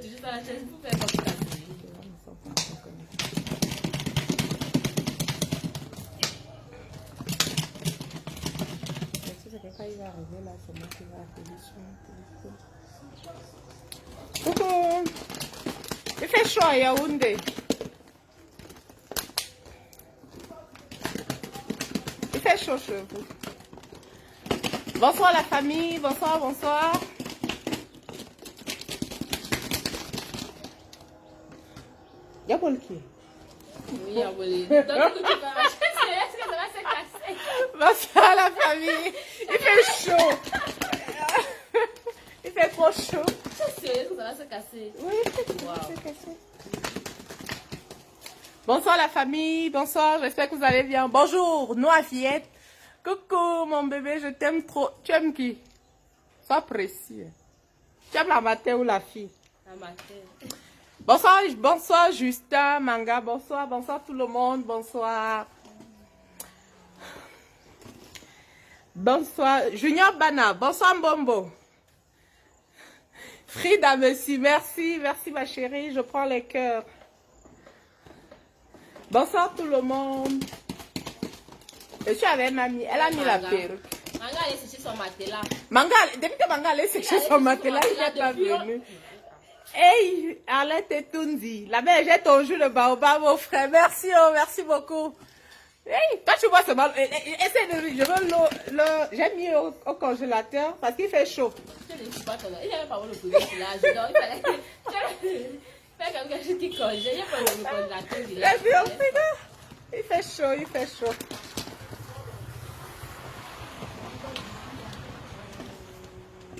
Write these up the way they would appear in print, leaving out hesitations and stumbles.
toujours dans la chaise pour faire comme ça. Quand il va arriver là, c'est moi qui va appeler sur mon téléphone. Coucou! Il fait chaud à Yaoundé. Il fait chaud chez vous. Bonsoir la famille, bonsoir, bonsoir. Y'a pas le qui? Oui, y'a pas le. Donc, tu peux marcher, est-ce que ça va se casser? Bonsoir la famille. Il fait chaud. Il fait trop chaud. C'est sérieux que ça va se casser? Oui, Wow. c'est cassé. Bonsoir la famille, bonsoir, j'espère que vous allez bien. Bonjour, Noa Fillette. Coucou mon bébé, je t'aime trop. Tu aimes qui? Sois précis. Tu aimes la matin ou la fille? La matin. Bonsoir, bonsoir Justin, Manga, bonsoir, bonsoir tout le monde, bonsoir. Bonsoir, Junior Bana, bonsoir Mbombo. Frida, merci, merci ma chérie, je prends les cœurs. Bonsoir tout le monde. Je suis avec mamie, elle a mis la perruque. Manga allait sécher son matelas. Manga, depuis que Manga allait sécher son matelas, il n'est pas venu. Hey, Arlette et Tundi, la mère, j'ai ton jus de baobab, mon frère. Merci, oh, merci beaucoup. Hey, toi, tu vois ce mal. Essaye de rire. Je veux j'ai mis au congélateur parce qu'il fait chaud. Je ne suis pas ton. Il n'y avait pas le poulet sur l'âge. Donc, il fallait que. Fais comme quelque chose qui congèle. Il n'y a pas le congélateur. Il fait chaud, il fait chaud.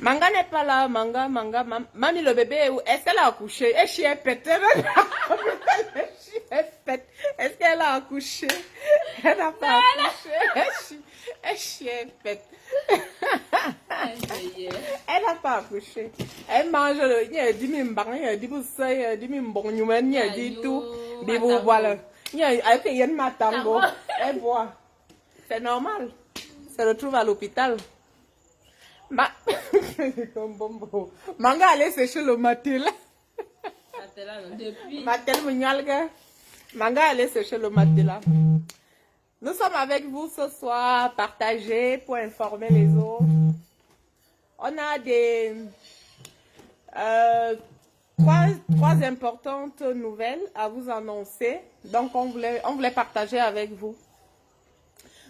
Manga n'est pas là, Manga. Mamie, le bébé, est-ce qu'elle a accouché? Est-ce qu'elle pète? Est-ce qu'elle a accouché? Elle n'a pas accouché. Elle pète. Elle n'a pas accouché. Elle mange le. Il y a 10 000 mbang, il y a 10 000 il y a 10 000 mbong, il y a 10 tout. Des beaux voilà. Il y a une matango. Elle boit. C'est normal. Se retrouve à l'hôpital. Manga allait sécher le matelas. Manga allait sécher le matelas. Nous sommes avec vous ce soir, partagez pour informer les autres. On a des trois importantes nouvelles à vous annoncer. Donc on voulait partager avec vous.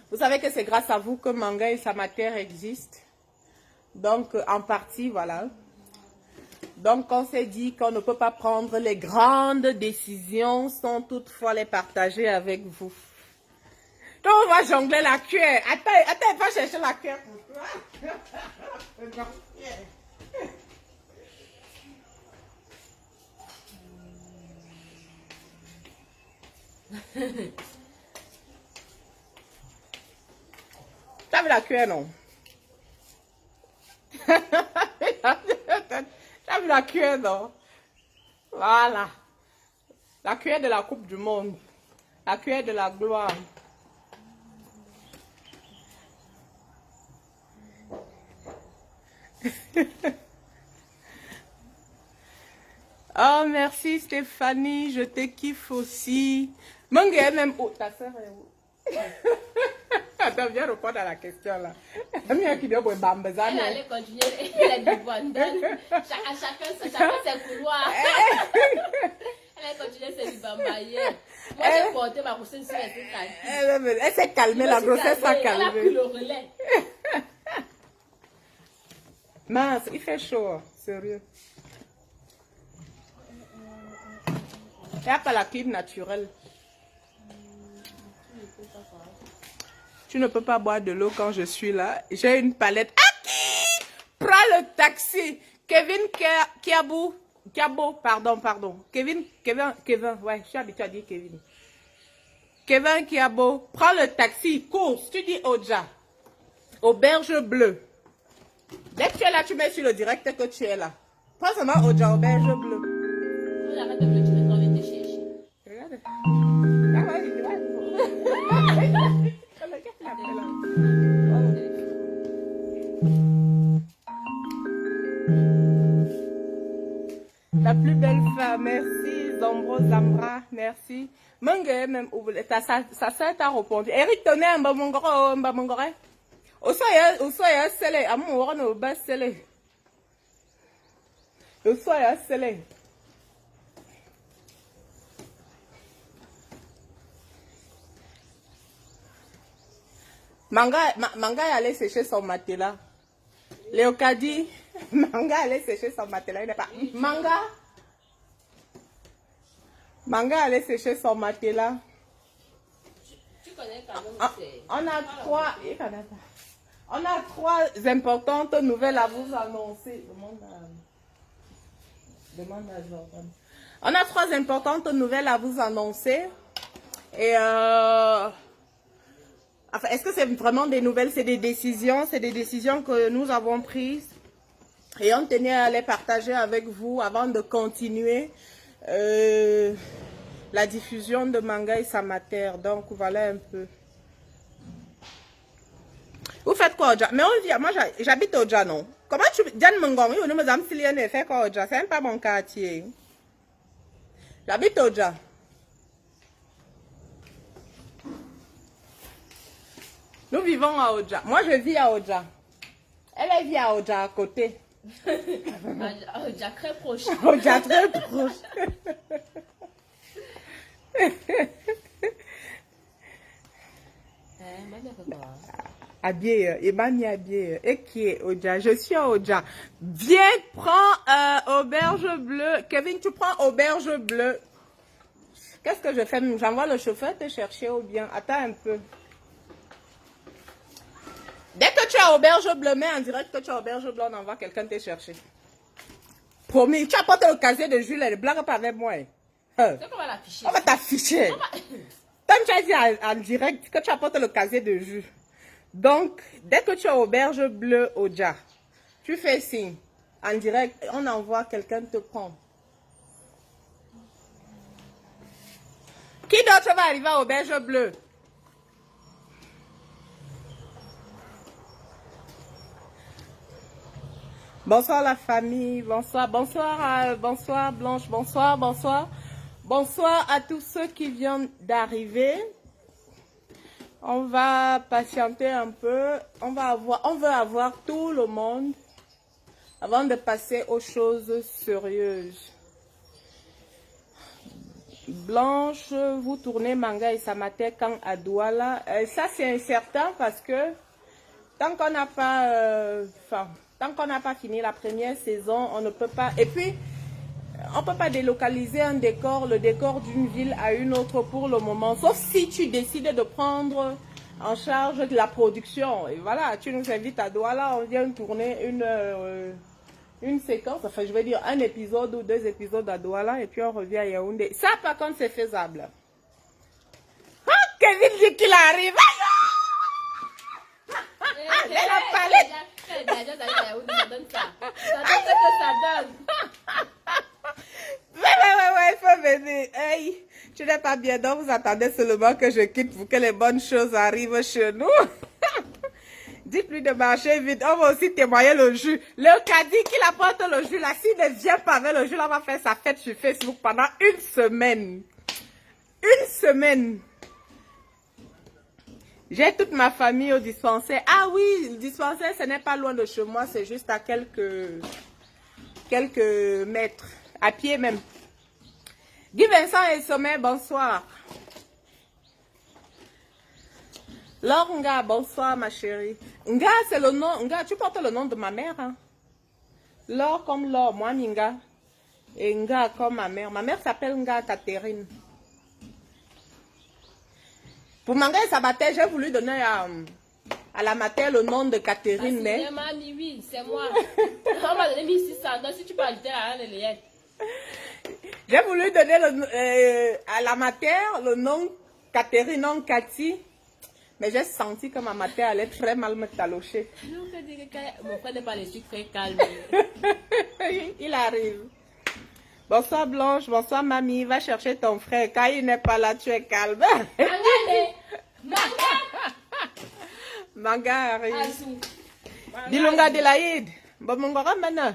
Vous savez que c'est grâce à vous que Manga et sa matière existent. Donc, en partie, voilà. Donc, on s'est dit qu'on ne peut pas prendre les grandes décisions sans toutefois les partager avec vous. Donc, on va jongler la cuillère. Attends, va chercher la cuillère pour toi. T'as vu la cuillère, non? T'as vu la cuillère, non? Voilà. La cuillère de la Coupe du Monde. La cuillère de la gloire. Oh, merci Stéphanie, je te kiffe aussi. Mangue est même où? Ta soeur est où? Attends, viens répondre à la question là. Elle allait continuer les débandades. Chacun ses couloirs. Elle allait continuer ses bambayés. Moi, j'ai porté ma grossesse sur les Elle s'est calmée, la grossesse s'est calmée. Elle a pris le relais. Mince, il fait chaud, sérieux. Il n'y a pas la clim naturelle. Tu ne peux pas boire de l'eau quand je suis là. J'ai une palette. Aki! Prends le taxi. Kevin Kiabo, pardon. Kevin, ouais, je suis habituée à dire Kevin. Kevin Kiabo, prends le taxi, cours. Tu dis Oja. Auberge bleue. Dès que tu es là, tu mets sur le direct que tu es là. Prends seulement Oja, auberge bleue. Arrête de me dire, on vient te chercher. Regarde. Ah ouais, il va. La plus belle femme, merci. Zombro Zambra, merci. Mange même, ça sert à répondre. Eric Tonné, Mbamongore. Osoya Sele, amour, no bas Sele. Osoya Sele. Manga est allé sécher son matelas. Léocadie, Manga est allé sécher son matelas. Il n'est pas. Manga est allé sécher son matelas. Tu connais quand même. On a trois importantes nouvelles à vous annoncer. Demande à Jordan. On a trois importantes nouvelles à vous annoncer. Et enfin, est-ce que c'est vraiment des nouvelles? C'est des décisions que nous avons prises. Et on tenait à les partager avec vous avant de continuer la diffusion de Manga et Samater. Donc voilà un peu. Vous faites quoi, Oja? Mais on vient, moi j'habite au Oja, non? Comment tu... Diane Mengong, nous me disons si fait quoi, Oja? C'est même pas mon quartier. J'habite au Oja. Nous vivons à Oja. Moi, je vis à Oja. Elle vit à Oja à côté. Oja très proche. Oja très proche. Habillé, Emani habillé. Et qui est Oja? Je suis à Oja. Viens, prends auberge bleue. Kevin, tu prends auberge bleue. Qu'est-ce que je fais? J'envoie le chauffeur te chercher ou bien? Attends un peu. Dès que tu as auberge bleue, mais en direct que tu as auberge bleue, on envoie quelqu'un te chercher. Promis, tu apportes le casier de Jules, elle blague pas avec moi. On va t'afficher. Tant que tu as dit en direct que tu apportes le casier de jus. Donc, dès que tu as auberge bleue au Oja, tu fais signe. En direct, on envoie quelqu'un te prendre. Qui d'autre va arriver à auberge bleue? Bonsoir la famille, bonsoir Blanche, bonsoir à tous ceux qui viennent d'arriver. On va patienter un peu, on veut avoir tout le monde avant de passer aux choses sérieuses. Blanche, vous tournez Manga et Samater quand à Douala. Ça c'est incertain parce que tant qu'on n'a pas tant qu'on n'a pas fini la première saison, on ne peut pas. Et puis, on ne peut pas délocaliser un décor, le décor d'une ville à une autre pour le moment. Sauf si tu décides de prendre en charge de la production. Et voilà, tu nous invites à Douala, on vient tourner une séquence, enfin je vais dire un épisode ou 2 épisodes à Douala et puis on revient à Yaoundé. Ça par contre c'est faisable. Ah, Kevin dit qu'il arrive. Elle a parlé. Ouais, il faut venir. Hey, tu n'es pas bien, donc vous attendez seulement que je quitte pour que les bonnes choses arrivent chez nous. Dites-lui de marcher vite, on va aussi témoigner le jus. Le caddie qui apporte le jus, là, s'il ne vient pas avec le jus, là, on va faire sa fête sur Facebook pendant 1 semaine. 1 semaine. J'ai toute ma famille au dispensaire. Ah oui, le dispensaire, ce n'est pas loin de chez moi, c'est juste à quelques mètres, à pied même. Guy Vincent et Sommet, bonsoir. Laure Nga, bonsoir ma chérie. Nga, c'est le nom, Nga, tu portes le nom de ma mère. Hein? Laure comme Laure, moi Nga. Et Nga comme ma mère. Ma mère s'appelle Nga Catherine. Pour Manga et Samater, j'ai voulu donner à la mater le nom de Catherine. Mais... Oui, c'est moi. On m'a donné 1600. Donc si tu peux ajouter la lettre. J'ai voulu donner à la mater le nom Catherine, non Cathy. Mais j'ai senti que ma mater allait très mal me talocher. Non, mon frère n'est pas le sucre très calme. Il arrive. Bonsoir Blanche, bonsoir mamie. Va chercher ton frère. Quand il n'est pas là, tu es calme. Manga arrive. Dilonga de l'Aïd. Bon, mon grand maintenant.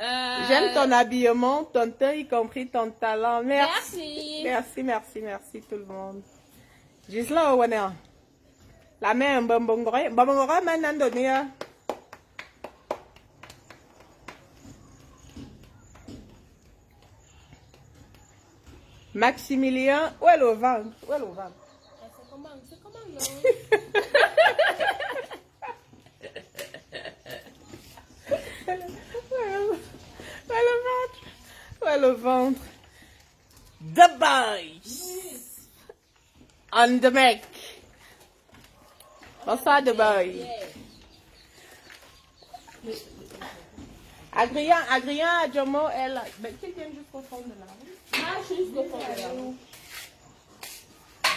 J'aime ton habillement, ton teint, y compris ton talent. Merci. Merci tout le monde. Gisela Owana. La main Bambongore. Bambongore Manandonia. Maximilien, où est le ventre? Où est le ventre? C'est comment non? Où est le ventre? The boys. On the mic. Bonsoir the boys. Adrien Adjomo, elle. Mais qui vient jusqu'au fond de la rue? Ah, je suis jusqu'au fond de la rue.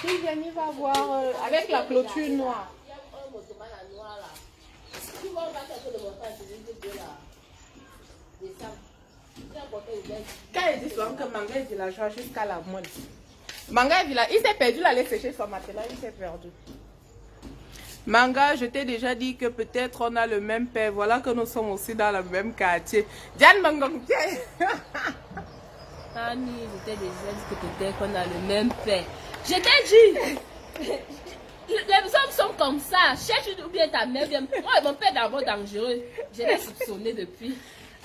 Qui vient, il va voir avec la clôture noire. Il y a un motoman à noir là. Tu vois, on va chercher le montage de là. Descends. Quand il dit souvent que Manga est villageois jusqu'à la moelle. Manga est villageois. Il s'est perdu, il allait sécher son matelas, il s'est perdu. Manga, je t'ai déjà dit que peut-être on a le même père. Voilà que nous sommes aussi dans le même quartier. Diane Mangong, tiens. Annie, je t'ai déjà dit que peut-être qu'on a le même père. Je t'ai dit. Les hommes sont comme ça. Cherche ou bien ta mère. Bien. Moi, mon père est d'abord dangereux. Je l'ai soupçonné depuis.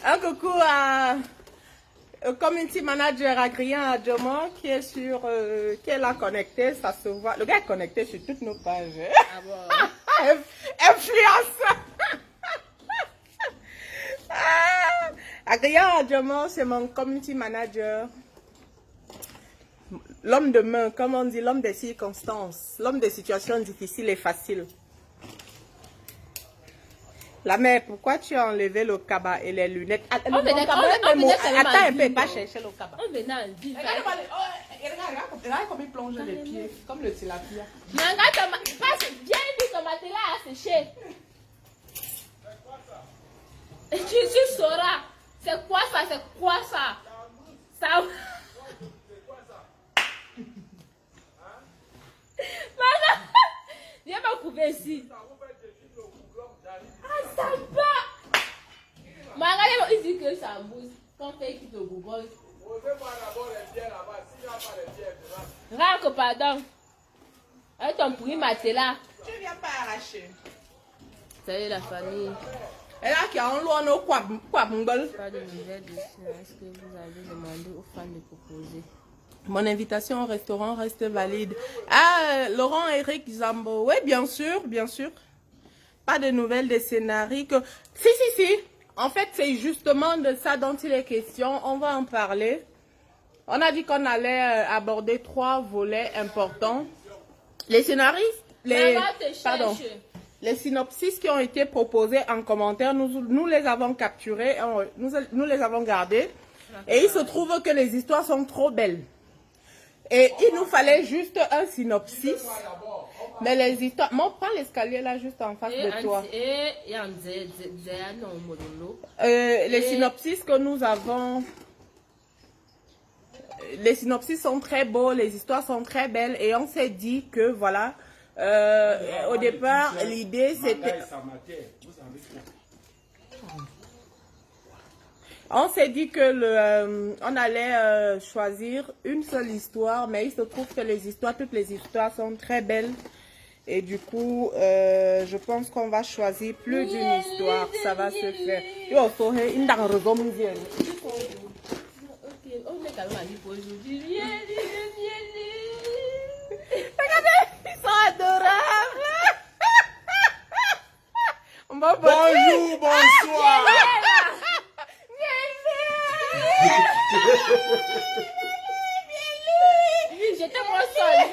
Un coucou à community manager Adrien Adjomo qui est sur, qui est là connecté, ça se voit. Le gars est connecté sur toutes nos pages. Ah bon? Influence. Adrien Adjomo, c'est mon community manager. L'homme de main, comme on dit, l'homme des circonstances, l'homme des situations difficiles et faciles. La mère, pourquoi tu as enlevé le cabas et les lunettes? On venait attends un peu, pas chercher le cabas. On venait en ville. Regarde comme il plonge les pieds, comme le tilapia. Manga, viens ici, ton matelas a séché. Tu sauras. C'est quoi ça? C'est quoi ça? Ça. Manga, viens me couper ici. Ah, ça va. Manga, il dit que ça bouge. Quand on fait quitte au Google. Ranque, pardon. Avec ton prix matelas. Tu viens pas arracher. Salut la famille. Et là, qui a un loin au quoi? Pas de nouvelles dessus. Est-ce que vous avez demandé aux fans de proposer? Mon invitation au restaurant reste valide. Ah, Laurent Eric Zambo. Oui, bien sûr, bien sûr. Pas de nouvelles des scénarios. Si. En fait, c'est justement de ça dont il est question. On va en parler. On a dit qu'on allait aborder 3 volets importants. Les scénarios, les synopsis qui ont été proposés en commentaire, nous les avons capturés, nous les avons gardés. Et il se trouve que les histoires sont trop belles. Et il nous fallait juste un synopsis. Mais les histoires... Moi, prends l'escalier là, juste en face de toi. Les synopsis que nous avons... Les synopsis sont très beaux, les histoires sont très belles. Et on s'est dit que, voilà... au départ, l'idée, c'était... On s'est dit que on allait choisir une seule histoire, mais il se trouve que toutes les histoires sont très belles. Et du coup, je pense qu'on va choisir plus d'une histoire. Ça va se faire. Regardez, ils sont adorables. Bonjour, bonsoir. J'étais moi seule.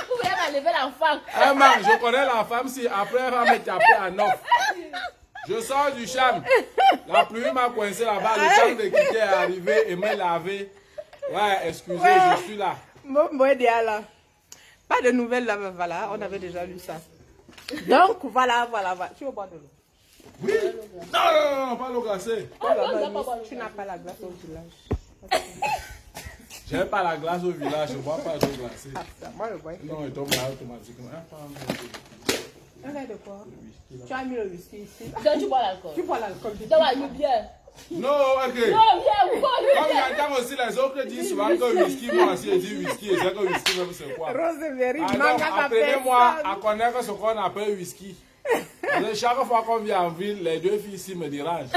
Vous voulez m'enlever l'enfant. Ah, man, je connais la femme, si après elle va me taper à 9. Je sors du champ. La pluie m'a coincé là-bas. Le temps de quitter est arrivé et me laver. Ouais, excusez, je suis là. Pas de nouvelles là, voilà, on avait déjà lu ça. Donc, voilà. Tu veux boire de l'eau? Oui. Non, pas l'eau glacée. Tu n'as pas la glace au village. J'aime pas la glace au village, je ne bois pas d'eau glacée. Moi, je bois. Non, il tombe là automatiquement. Un verre de quoi? Tu as mis le whisky ici. Donc tu bois l'alcool. Tu bois l'alcool. Donc la bière. Non, ok. Non, viens, Comme j'entends aussi les autres disent souvent que whisky, moi aussi je dis whisky, et c'est que whisky même c'est quoi? Rosemary, Alors, manga apprenez-moi à connaître ce qu'on appelle whisky. Parce que chaque fois qu'on vient en ville, les deux filles ici me dérangent.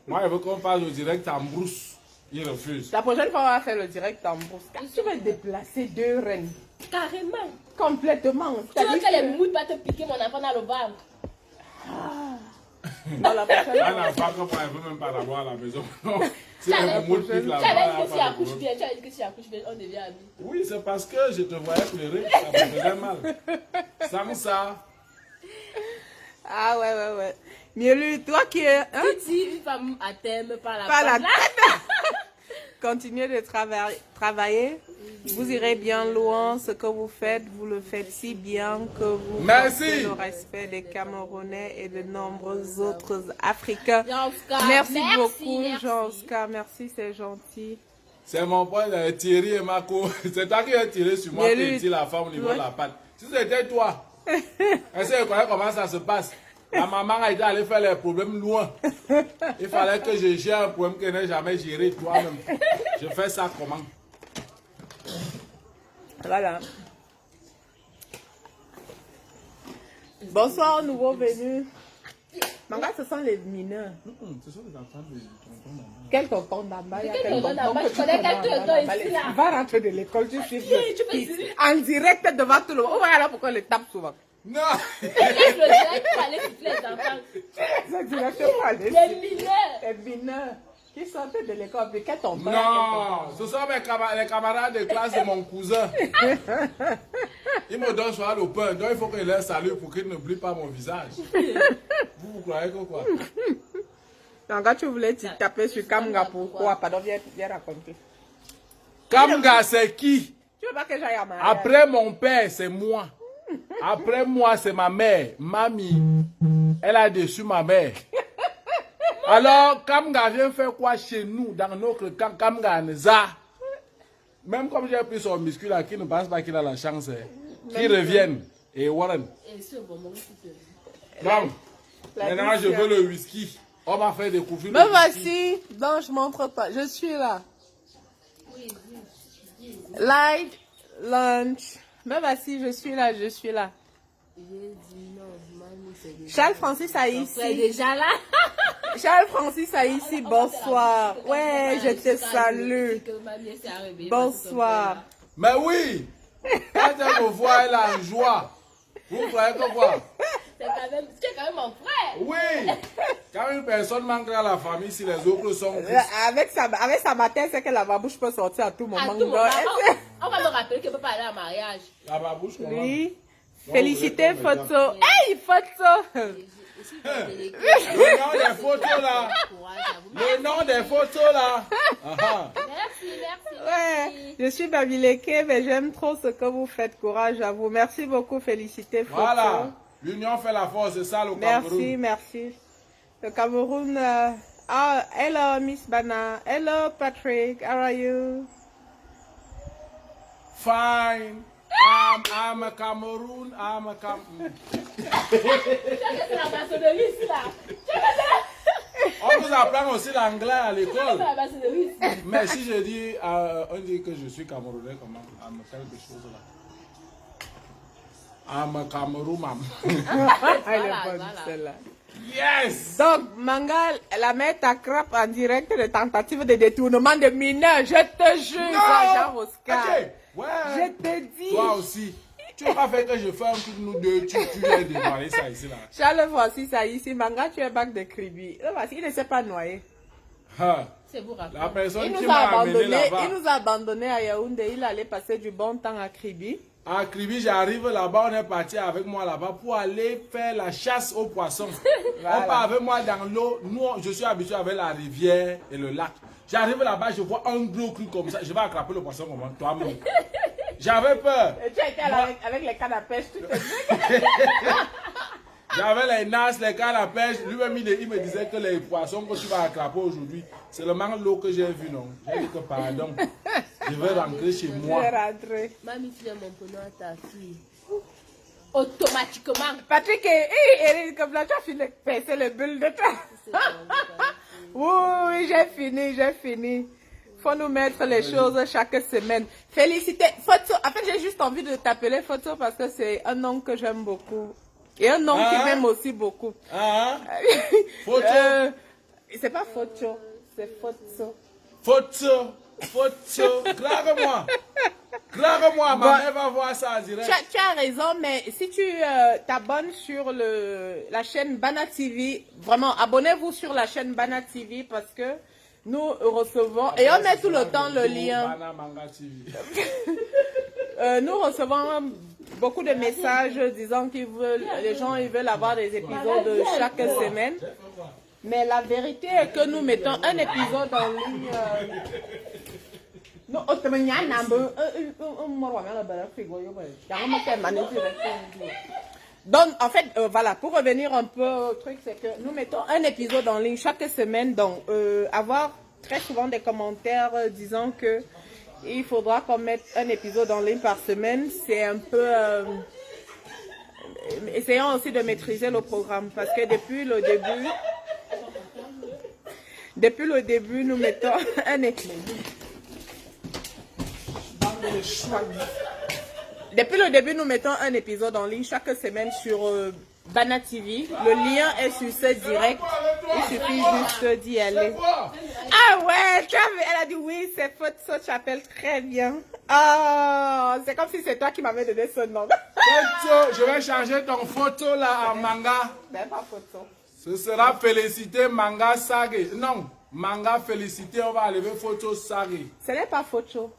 Moi, je veux qu'on fasse le direct en brousse. Ils refusent. La prochaine fois, on va faire le direct en brousse. Tu vas déplacer 2 reines. Carrément. Complètement. Tu veux que les mouilles pas te piquer mon enfant dans le ventre? Non, la prochaine Un fois. enfant comme moi, elle ne veut même pas l'avoir à la maison. Non. Si Tu elle avais me moule plus dit là-bas, que si elle a elle pas de couche bien, tu avais dit que si elle couche bien, on devient amis. Oui, c'est parce que je te voyais pleurer, ça me faisait mal. Sans ça, Ah ouais. Mielu, toi qui es... Hein? Tu dis une femme à terme par la Pas la femme, là. tête. Continuez de travailler. Vous irez bien loin. Ce que vous faites, vous le faites si bien que vous Merci. portez le respect des Camerounais et de nombreux autres Africains. Jean-Oscar, Merci beaucoup, merci. Jean-Oscar. Merci, c'est gentil. c'est mon pote Thierry et Marco. C'est toi qui as tiré sur moi Mais pour lui, tirer la femme au niveau ouais. de la patte. Si c'était toi, est-ce que tu connais comment ça se passe? La maman a été allée faire les problèmes loin. Il fallait que je gère un problème que je n'ai jamais géré toi-même. Je fais ça comment? Voilà. Bonsoir, nouveau venu. Manga, ce sont les mineurs. Ce sont les enfants de tonton maman. Quel tonton d'Amba? Il y a Quel quel tonton tonton d'Amba? que Je tu connais connais quel en tonton Amba? ici, là. Va rentrer de l'école, tu sais. Tu peux dire. En direct devant tout le monde. Voilà pourquoi on les tape souvent. Non! Laisse le direct pour aller siffler les enfants. C'est directement aller. Les mineurs. Les mineurs qui sortaient de l'école. Mais quel tonton? Non! Ce sont les camarades de classe de mon cousin. Ils me donnent souvent le pain, donc il faut que je les salue pour qu'ils n'oublient pas mon visage. Vous croyez que quoi? Donc, quand tu voulais te taper sur Kamga, pourquoi? Pardon, viens raconter. Kamga, c'est qui? Tu veux pas que j'aille à ma Après mon père, c'est moi. Après moi, c'est ma mère. Mamie, elle a déçu ma mère. Alors, Kamga vient faire quoi chez nous, dans notre camp? Kamga Neza. Même comme j'ai pris son muscle là, qui ne pense pas qu'il a la chance, qu'il revienne. Et Warren. Et ce bon moment, tu peux. Donc, maintenant je veux le whisky. On m'a fait découvrir Me le whisky. voici. Non, je montre pas. Je suis là. Oui. Light lunch. Me voici, je suis là, je suis là. J'ai dit non, mamie, c'est déjà. Charles Francis a C'est ici. déjà là. Charles Francis a ici. Bonsoir. Ouais, je te salue. Bonsoir. Mais oui, quand elle me voit, elle a en joie. Vous croyez que quoi? Tu es quand même mon frère. Oui. Quand une personne manque dans la famille, si les autres sont tristes. Avec sa matin, c'est que la babouche peut sortir à tout moment. À tout moment. Donc, On va me rappeler qu'elle ne peut pas aller à mariage. La babouche, comment? oui. Non, Félicité vous êtes comme photo. Hey, photo. Le nom des photos là. Le nom des photos là. Aha. Merci. Ouais, je suis Babileke, mais j'aime trop ce que vous faites. Courage à vous. Merci beaucoup, félicité photo. Voilà. L'union fait la force, c'est ça le Cameroun. Merci. Le Cameroun. Hello, Miss Bana. Hello, Patrick. How are you? Fine. I'm a Cameroon. I'm a Cameroon. C'est la maçonnerie là. On nous apprend aussi l'anglais à l'école. C'est la maçonnerie. Mais si je dis, on dit que je suis Camerounais, comment? I'm quelque chose là. I'm a Cameroun. Elle est bonne, celle-là. Yes! Donc, Manga, la mère t'attrape en direct de tentative de détournement de mineurs. Je te jure, Jean Oscar. Ok. Ouais. Je te dis. Toi aussi. Tu n'as pas fait que je fais un truc, nous deux, tu viens de démarrer ça ici là. Charles, voici ça ici. Manga, tu es bac de Kribi. Voici, il ne s'est pas noyé. Ah. C'est vous rappeler. La personne Il qui nous m'a a amené abandonné. là-bas. Il nous a abandonné à Yaoundé. Il allait passer du bon temps à Kribi. À Kribi, j'arrive là-bas, on est parti avec moi là-bas pour aller faire la chasse aux poissons. Voilà. On part avec moi dans l'eau. Nous, je suis habitué avec la rivière et le lac. J'arrive là-bas, je vois un gros truc comme ça. Je vais attraper le poisson comme toi-même. J'avais peur. Et tu étais là avec les cannes à pêche. Tu te dis. J'avais les nasses, les cannes à pêche. Lui-même, il me disait que les poissons que tu vas attraper aujourd'hui, c'est le manque d'eau que j'ai vu, non? J'ai dit que pardon. Je vais rentrer chez Je moi. vais rentrer. Mamie, tu viens mon prénom à ta fille. Automatiquement. Patrick, Eric, comme là, tu as fini de percer le bulle de toi. C'est bon, Oui, j'ai fini, j'ai fini. Faut nous mettre les choses chaque semaine. Félicité. Photo. En fait, j'ai juste envie de t'appeler Photo parce que c'est un nom que j'aime beaucoup. Et un nom qui m'aime aussi beaucoup. Photo. C'est pas Photo, c'est Photo. Photo. Photo. Claque-moi. Claque-moi, ma mère va voir ça en direct. Tu as raison, mais si tu t'abonnes sur la chaîne Bana TV, vraiment, abonnez-vous sur la chaîne Bana TV parce que nous recevons, et on met tout le temps le lien. Nous recevons beaucoup de messages disant qu'ils veulent, les gens ils veulent avoir des épisodes chaque semaine. Mais la vérité est que nous mettons un épisode en ligne. Donc, en fait, voilà, pour revenir un peu au truc, c'est que nous mettons un épisode en ligne chaque semaine. Donc, avoir très souvent des commentaires disant que il faudra qu'on mette un épisode en ligne par semaine, c'est un peu... essayons aussi de maîtriser le programme parce que depuis le début, nous mettons un épisode. Depuis le début, nous mettons un épisode en ligne chaque semaine sur Bana TV. Le lien est sur ce direct. Il suffit juste d'y aller. Ah ouais, elle a dit oui, c'est Photo, tu appelles très bien. Ah, c'est comme si c'est toi qui m'avais donné ce nom. Photo, je vais changer ton photo là en manga. C'est pas Photo. Ce sera Félicité Manga Sage. Non, Manga Félicité, on va enlever Photo Sage. Ce n'est pas Photo.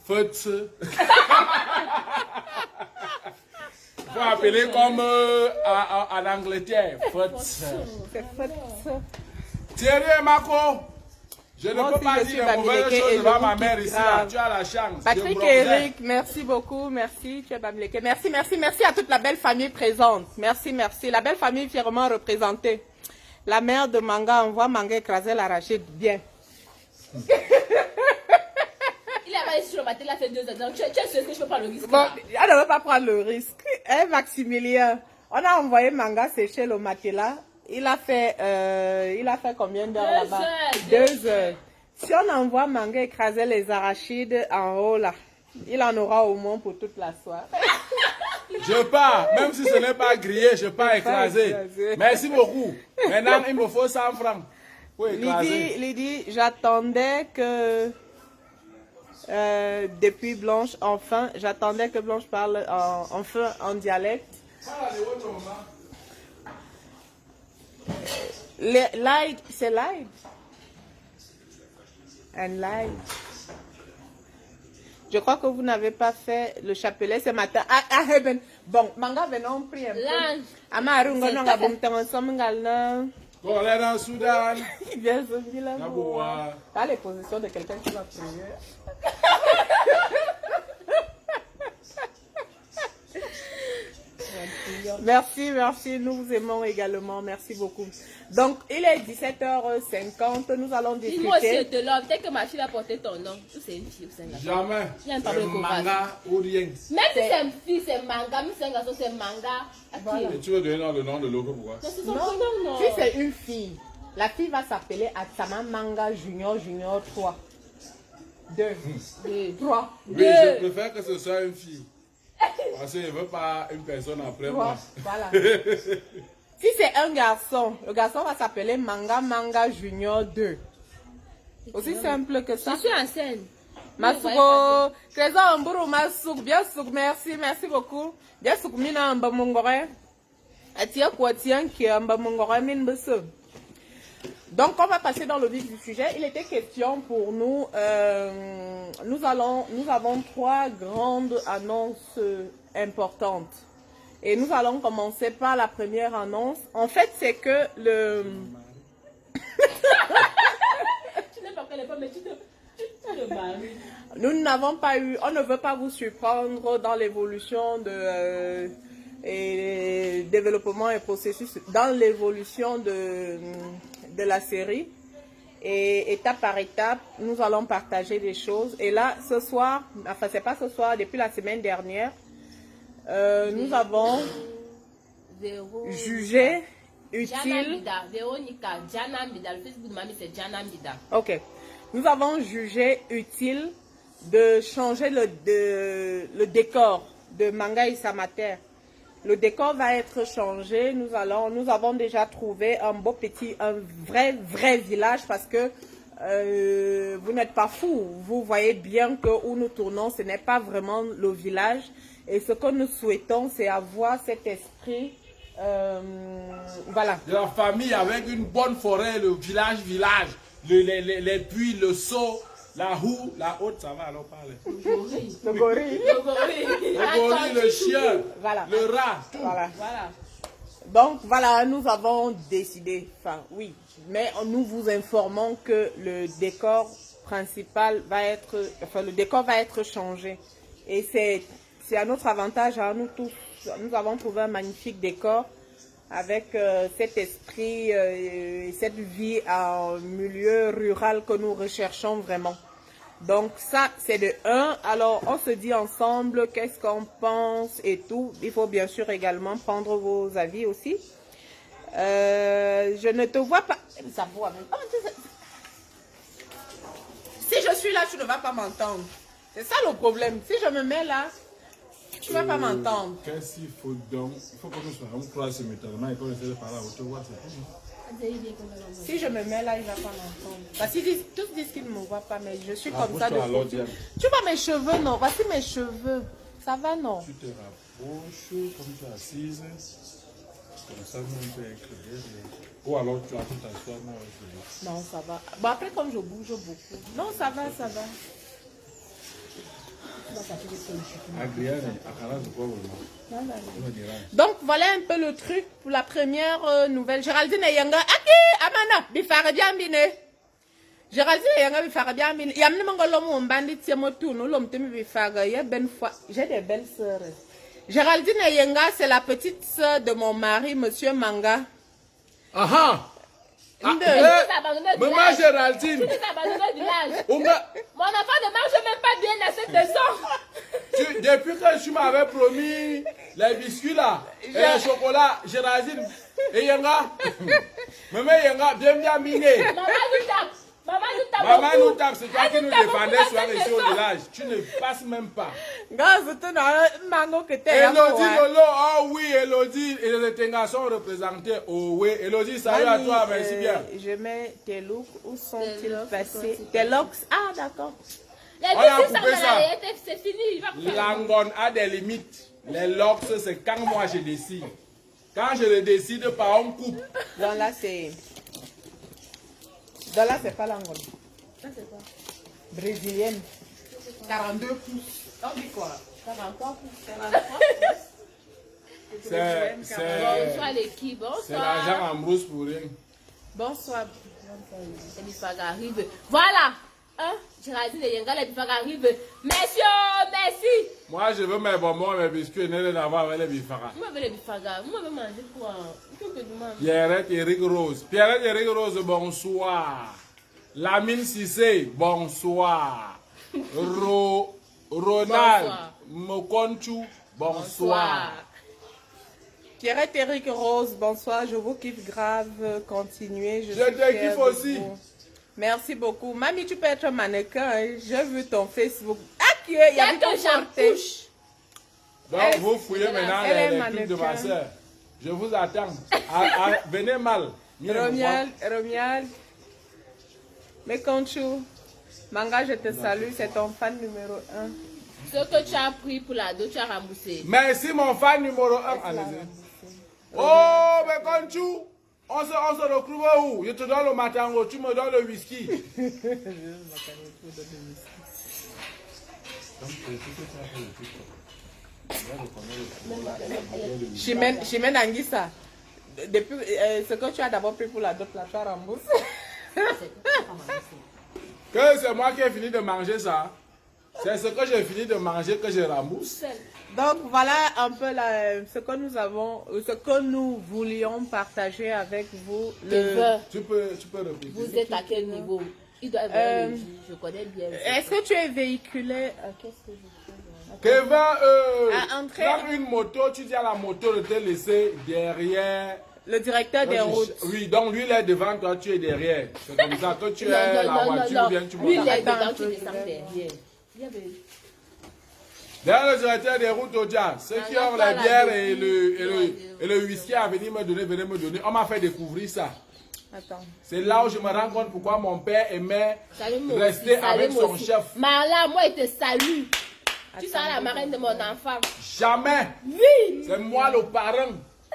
Photo. Il faut appeler comme en Angleterre. Photo. C'est Photo. Thierry et Marco, je ne peux pas dire de mauvaises choses devant ma mère ici. Là. Tu as la chance. Patrick et Eric, merci beaucoup. Merci, tu es Bamileke. Merci, merci, merci à toute la belle famille présente. Merci, merci. La belle famille fièrement représentée. La mère de Manga envoie Manga écraser l'arachide. Bien. Il a pas sur le matin, il a fait 2 ans. Donc, tu es sûr que je peux prendre le risque? Bon, elle ne veut pas prendre le risque. Eh, Maximilien, on a envoyé Manga sécher le matelas. Il a fait combien d'heures là-bas? 2 heures. Si on envoie Manga écraser les arachides en haut là, il en aura au moins pour toute la soirée. Je pars, même si ce n'est pas grillé, je pars écraser. Merci beaucoup. Maintenant, il me faut 100 francs pour écraser. Lydie, j'attendais que... depuis Blanche, enfin, j'attendais que Blanche parle enfin en dialecte. Light, c'est light. And light. Je crois que vous n'avez pas fait le chapelet ce matin. Bon, Manga, venons prier un peu. Amarungo non abumta ensemble galna. Quand on est dans le Soudan. Bien sûr, t'as les positions de quelqu'un qui va prier. Merci, merci, nous vous aimons également, merci beaucoup. Donc, il est 17h50, nous allons discuter. Dis-moi si de l'homme, peut-être que ma fille va porter ton nom. C'est une fille ou c'est un garçon? Jamais. C'est Manga ou rien. Même si c'est une fille, c'est Manga, même si c'est un garçon, c'est Manga. Voilà. Et tu veux donner le nom de l'autre pourquoi? Non, si c'est une fille, la fille va s'appeler Atsama Manga Junior 3. 2. 3. Oui, je préfère que ce soit une fille. Parce que je ne veux pas une personne après moi. Voilà. Si c'est un garçon, le garçon va s'appeler Manga Junior 2. Aussi simple que ça. Je suis en scène. Masuko, Trésor Mburu Masuk, bien souk, merci beaucoup. Bien souk mina amba mongore. Atia kwatian qui amba mongore min beso. Donc, on va passer dans le vif du sujet. Il était question pour nous, nous avons 3 grandes annonces importantes. Et nous allons commencer par la première annonce. En fait, c'est que le... Tu n'es pas qu'elle est pas, mais tu te maries. Nous n'avons pas eu, on ne veut pas vous surprendre dans l'évolution de... et développement et processus, dans l'évolution de la série. Et étape par étape, nous allons partager des choses. Et là, ce soir, enfin c'est pas ce soir, depuis la semaine dernière, nous avons jugé utile. Véronica, Jana Mbida. Le Facebook de mamie, c'est Jana Mbida. Ok. Nous avons jugé utile de changer le décor de Manga Isamater. Le décor va être changé. Nous avons déjà trouvé un vrai village parce que vous n'êtes pas fous. Vous voyez bien que où nous tournons, ce n'est pas vraiment le village. Et ce que nous souhaitons, c'est avoir cet esprit, voilà. De la famille avec une bonne forêt, le village, les puits, le seau, la houe, la haute, ça va alors parler. Le gorille. Le gorille, le chien, voilà. Le rat. Tout. Voilà. Donc voilà, nous avons décidé, enfin oui, mais nous vous informons que le décor principal va être, le décor va être changé. Et c'est à notre avantage, à nous tous. Nous avons trouvé un magnifique décor avec cet esprit, cette vie en milieu rural que nous recherchons vraiment. Donc ça, c'est de 1. Alors, on se dit ensemble qu'est-ce qu'on pense et tout. Il faut bien sûr également prendre vos avis aussi. Je ne te vois pas. Ça vaut avec... Si je suis là, tu ne vas pas m'entendre. C'est ça le problème. Si je me mets là, tu ne vas pas m'entendre. Qu'est-ce qu'il faut donc? Il faut que nous soyons croisés simultanément et qu'on essaie de parler à haute voix, c'est tout. Si je me mets là, il ne va pas m'entendre. Parce qu'ils tous disent qu'ils ne me voient pas, mais je suis comme ça de fou. Tu vois mes cheveux, non? Voici mes cheveux. Ça va, non? Tu te rapproches, comme tu es assise. Comme ça, nous, on peut éclairer. Ou alors, tu as tout t'asseoir, moi, non, ça va. Bon, après, comme je bouge beaucoup. Non, ça va, ça va. Donc voilà un peu le truc pour la première nouvelle. Géraldine Yanga, aki amana bifara biambine. Géraldine Yanga bifara biambine. Yamne mangolo mo mbandi tiamo tout nous l'homme temi bifara ya ben fois. J'ai des belles sœurs. Géraldine Yanga, c'est la petite sœur de mon mari, monsieur Manga. Aha. Maman Géraldine. Mon enfant ne marche même pas bien à cette maison. Depuis que tu m'avais promis les biscuits là, et le chocolat, Géraldine, et Yanga, maman Yanga, bien miné. Maman nous tape, c'est toi qui nous défendais soir ici au village. Tu ne passes même pas. Elodie Lolo, oh oui, Elodie, et les Tenga sont représentés. Oh oui, Elodie, salut à toi, merci bien. Je mets tes looks, où sont-ils passés? Tes locks, ah d'accord. On a coupé ça. C'est fini. L'angon a des limites. Les locks, c'est quand moi je décide. Quand je le décide, par on coupe. Donc là, c'est... Donc là, c'est pas l'angon. Ça, c'est quoi? Brésilienne. 42 pouces. On dit quoi? 43 pouces. 43 pouces. Bonsoir l'équipe, bonsoir. C'est l'argent en brousse pour rien. Bonsoir. Les bifagas arrivent. Voilà. Hein? Géraldine et Yenga, les bifagas arrivent. Messieurs, merci. Moi, je veux mes bonbons, mes biscuits, et ne d'avoir avec les bifagas. Vous m'avez les bifagas. Vous m'avez mangé quoi? Pierrette Eric Rose. Pierrette Eric Rose, bonsoir. Lamine Sissé, bonsoir. Ronald Mokonchu, bonsoir. Pierrette Eric Rose, bonsoir. Je vous kiffe grave. Continuez. Je te kiffe aussi. Merci beaucoup. Mamie, tu peux être mannequin. Hein? J'ai vu ton Facebook. Ah, il y a que j'accouche. Donc, vous fouillez maintenant les clips de ma soeur. Je vous attends. Venez mal. Romial. Mekonchou. Manga, je te salue. C'est ton fan numéro 1. Ce que tu as pris pour la dos, tu as remboursé. Merci, mon fan numéro 1. Allez-y. Oh, Mekonchou. On se retrouve où? Je te donne le matango, tu me donnes le whisky. Chimène Anguissa, depuis ce que tu as d'abord pris pour la dot, là, tu as remboursé. Que c'est moi qui ai fini de manger ça. C'est ce que j'ai fini de manger que je rembourse. Donc voilà un peu ce que nous voulions partager avec vous. Tu peux répéter. Vous êtes à quel niveau? Il doit je connais bien. Est-ce que tu es véhiculé? Qu'est-ce que je fais? Kevin, prends une moto, tu dis à la moto de te laisser derrière Le directeur des routes. Oui, donc lui, il est devant, toi, tu es derrière. C'est comme ça. Toi, tu es la voiture, bien tu Lui, il montes. est dedans, tu descends derrière. Derrière le directeur des routes, Odia, ceux qui ont la bière et le whisky à venir me donner, venez me donner. On m'a fait découvrir ça. Attends. C'est là où je me rends compte pourquoi mon père aimait rester avec son chef. Marla, moi, il te salue. Tu seras la marraine de mon enfant. Jamais. Oui. C'est moi le parent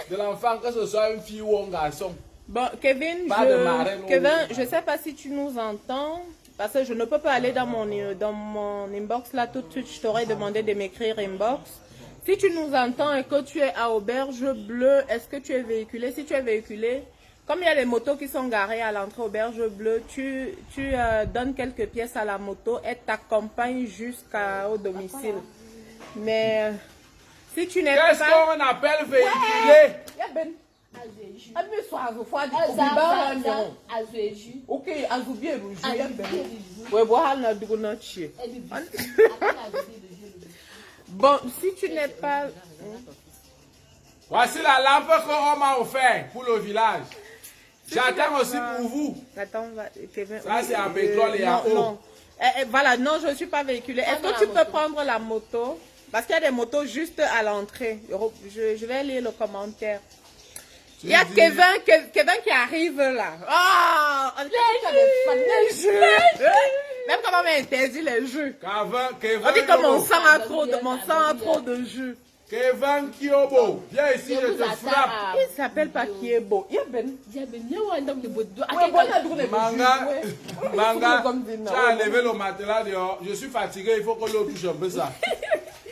de l'enfant, que ce soit une fille ou un garçon. Bon, Kevin, je ne sais pas si tu nous entends, parce que je ne peux pas aller dans mon inbox là tout de suite. Je t'aurais demandé de m'écrire inbox. Si tu nous entends et que tu es à Auberge Bleue, est-ce que tu es véhiculé? Si tu es véhiculé, comme il y a les motos qui sont garées à l'entrée Auberge Bleue, tu donnes quelques pièces à la moto et t'accompagnes jusqu'au domicile. Mais si tu n'es pas... Qu'est-ce qu'on appelle véhiculer? Ok, bon, si tu n'es pas... Voici la lampe qu'on m'a offerte pour le village. J'attends aussi pour vous. Attends, Kevin. Ça, c'est à pétrole et à eau. Non. Voilà, non, je ne suis pas véhiculée. Est-ce que tu peux prendre la moto? Parce qu'il y a des motos juste à l'entrée. Je vais lire le commentaire. Il y a Kevin qui arrive là. Oh, les jeux. Même quand on m'a interdit les jeux. On dit que mon sang a trop de jeux. Kevin Kiobo, viens ici, je te frappe. Il ne s'appelle pas Kiebo. Manga, tu as enlevé le matelas dehors. Je suis fatigué, il faut que l'eau touche un peu ça.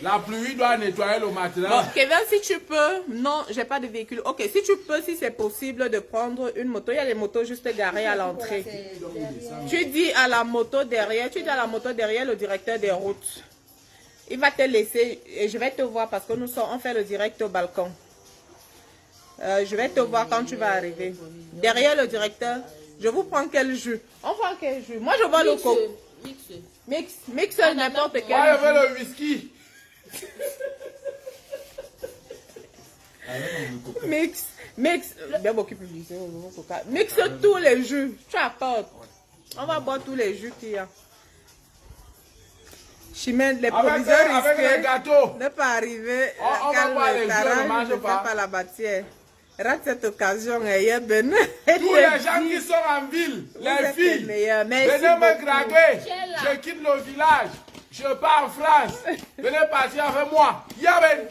La pluie doit nettoyer le matelas. Bon, Kevin, si tu peux, non, j'ai pas de véhicule. Ok, si tu peux, si c'est possible de prendre une moto, il y a les motos juste garées à l'entrée. Tu dis à la moto derrière, le directeur des routes. Il va te laisser et je vais te voir parce que on fait le direct au balcon. Je vais te voir quand tu vas arriver. Derrière le directeur, je vous prends quel jus? On prend quel jus? Moi, je vois le coco. Mix n'importe quel. Moi, je veux le whisky. Mix, bien beaucoup publicité. Mix tous les jus. Tu apportes. On va boire tous les jus qu'il y a. Chimène, les proviseurs risqués ne pas arriver car le garage ne fait pas la bâtière. Rate cette occasion, tous les gens qui sont en ville, les filles, venez me draguer. Je quitte le village. Je pars en France. Venez partir avec moi. Yaben.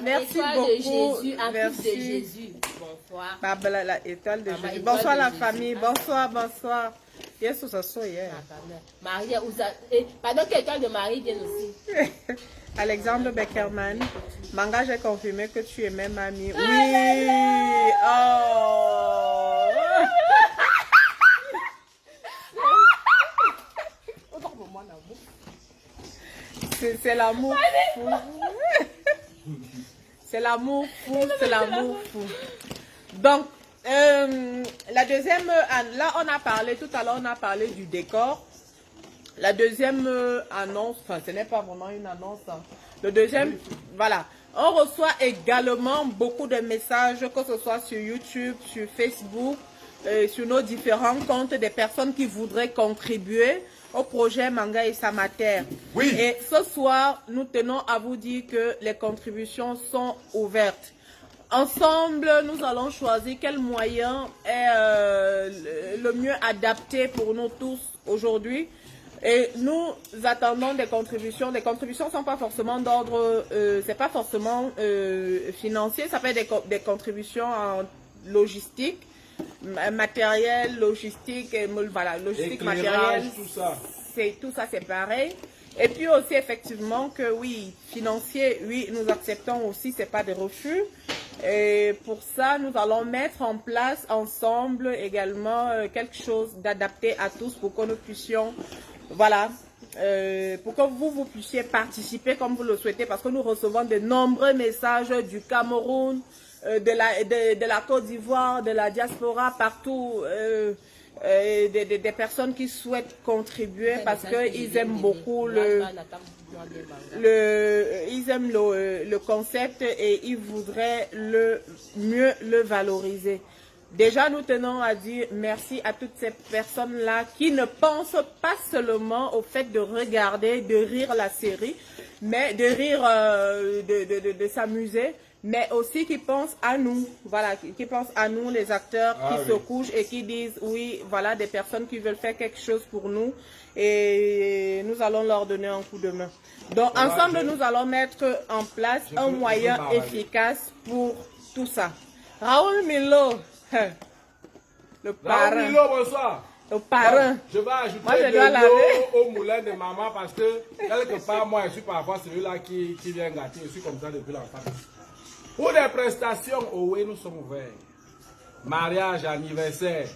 Merci beaucoup. Merci. Bonsoir. La étoile de Jésus. Bonsoir la famille. Bonsoir. Yes, ça soit hier. Marie, pardon, quelqu'un de Marie vient aussi. Alexandre Beckerman. Manga, j'ai confirmé que tu aimais mamie. Oui. Oh. C'est l'amour fou. C'est l'amour fou. Donc, la deuxième, là on a parlé, tout à l'heure on a parlé du décor. La deuxième annonce, enfin ce n'est pas vraiment une annonce. Hein. Le deuxième, voilà. On reçoit également beaucoup de messages, que ce soit sur YouTube, sur Facebook, sur nos différents comptes, des personnes qui voudraient contribuer au projet Manga et Samater. Oui. Et ce soir, nous tenons à vous dire que les contributions sont ouvertes. Ensemble, nous allons choisir quel moyen est le mieux adapté pour nous tous aujourd'hui. Et nous attendons des contributions. Les contributions ne sont pas forcément d'ordre, c'est pas forcément financier. Ça peut être des contributions en logistique, matériel, logistique, et, voilà, logistique, matériel. Tout ça, c'est pareil. Et puis aussi, effectivement, que oui, financier, oui, nous acceptons aussi, c'est pas des refus. Et pour ça, nous allons mettre en place ensemble également quelque chose d'adapté à tous pour que nous puissions, voilà, pour que vous puissiez participer comme vous le souhaitez, parce que nous recevons de nombreux messages du Cameroun, de la Côte d'Ivoire, de la diaspora, partout, des personnes qui souhaitent contribuer parce qu'ils aiment beaucoup ils aiment le concept et ils voudraient mieux le valoriser. Déjà, nous tenons à dire merci à toutes ces personnes-là qui ne pensent pas seulement au fait de regarder, de rire la série, mais de rire, de s'amuser, mais aussi qui pensent à nous, voilà, qui pensent à nous, les acteurs qui se couchent et qui disent, oui, voilà, des personnes qui veulent faire quelque chose pour nous et nous allons leur donner un coup de main. Donc, ensemble, nous allons mettre en place un moyen efficace pour tout ça. Raoul Milo, le parrain. Raoul Milo, bonsoir. Le parrain. Donc, je vais ajouter moi, je de dois l'eau au moulin de maman parce que quelque part, moi, je suis parfois celui-là qui vient gâter. Je suis comme ça depuis l'enfance. Pour des prestations, oh oui, nous sommes ouverts. Mariage, anniversaire,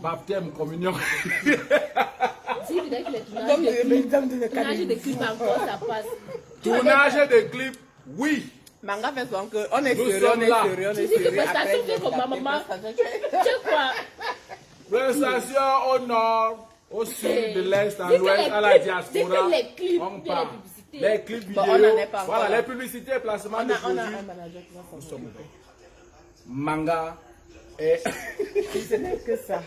baptême, communion. Tournage de clips, oui. Manga fait son que on est sérieux, on est sérieux, on est sérieux. Après, prestation au nord, au sud, de l'est, à l'ouest, à la diaspora. On parle. Les clips vidéo, voilà, les publicités, placements de produits. Nous sommes ouverts. Manga et... Ce n'est que ça.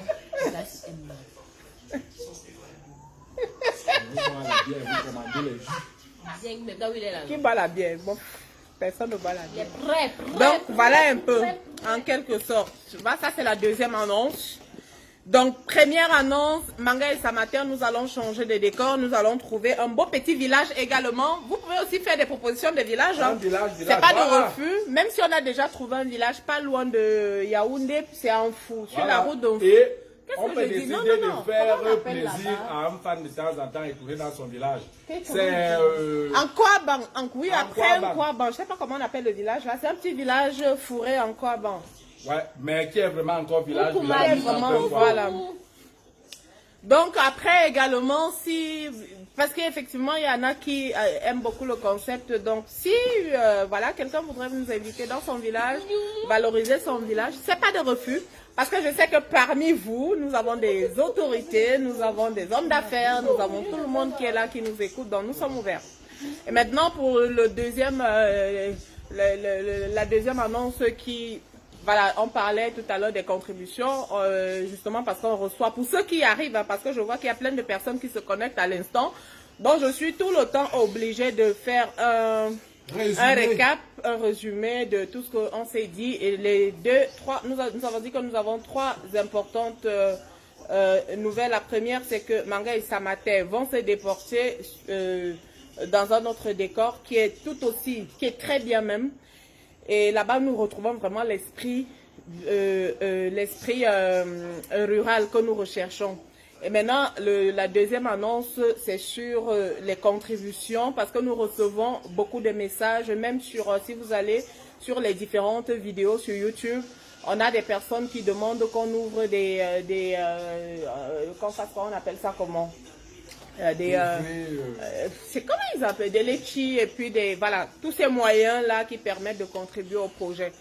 Qui bat la bière? Bon, personne ne bat la bière. Donc, voilà un peu, en quelque sorte. Ça, c'est la deuxième annonce. Donc, première annonce, Manga et Samater, nous allons changer de décor. Nous allons trouver un beau petit village également. Vous pouvez aussi faire des propositions de village. Hein. C'est pas de refus. Même si on a déjà trouvé un village pas loin de Yaoundé, c'est en fou, sur la route d'Onfou. On peut décider de faire plaisir à un fan de temps en temps et trouver dans son village. C'est... En Kouaban. Oui, après un Kouaban. Je ne sais pas comment on appelle le village. C'est un petit village fourré en Kouaban. Ouais, mais qui est vraiment encore village. Voilà. Donc après également, parce qu'effectivement il y en a qui aiment beaucoup le concept, donc si voilà, quelqu'un voudrait nous inviter dans son village, valoriser son village, c'est pas de refus, parce que je sais que parmi vous, nous avons des autorités, nous avons des hommes d'affaires, nous avons tout le monde qui est là, qui nous écoute, donc nous sommes ouverts. Et maintenant pour le deuxième, la deuxième annonce qui... Voilà, on parlait tout à l'heure des contributions, justement parce qu'on reçoit, pour ceux qui arrivent, hein, parce que je vois qu'il y a plein de personnes qui se connectent à l'instant, donc je suis tout le temps obligée de faire un récap, un résumé de tout ce qu'on s'est dit. Et nous avons dit que nous avons trois importantes nouvelles. La première, c'est que Manga et Samater vont se déporter dans un autre décor qui est qui est très bien même. Et là-bas, nous retrouvons vraiment l'esprit rural que nous recherchons. Et maintenant, la deuxième annonce, c'est sur les contributions, parce que nous recevons beaucoup de messages, même sur, si vous allez sur les différentes vidéos sur YouTube, on a des personnes qui demandent qu'on ouvre on appelle ça comment? C'est comment ils appellent, des litchis et puis voilà, tous ces moyens-là qui permettent de contribuer au projet.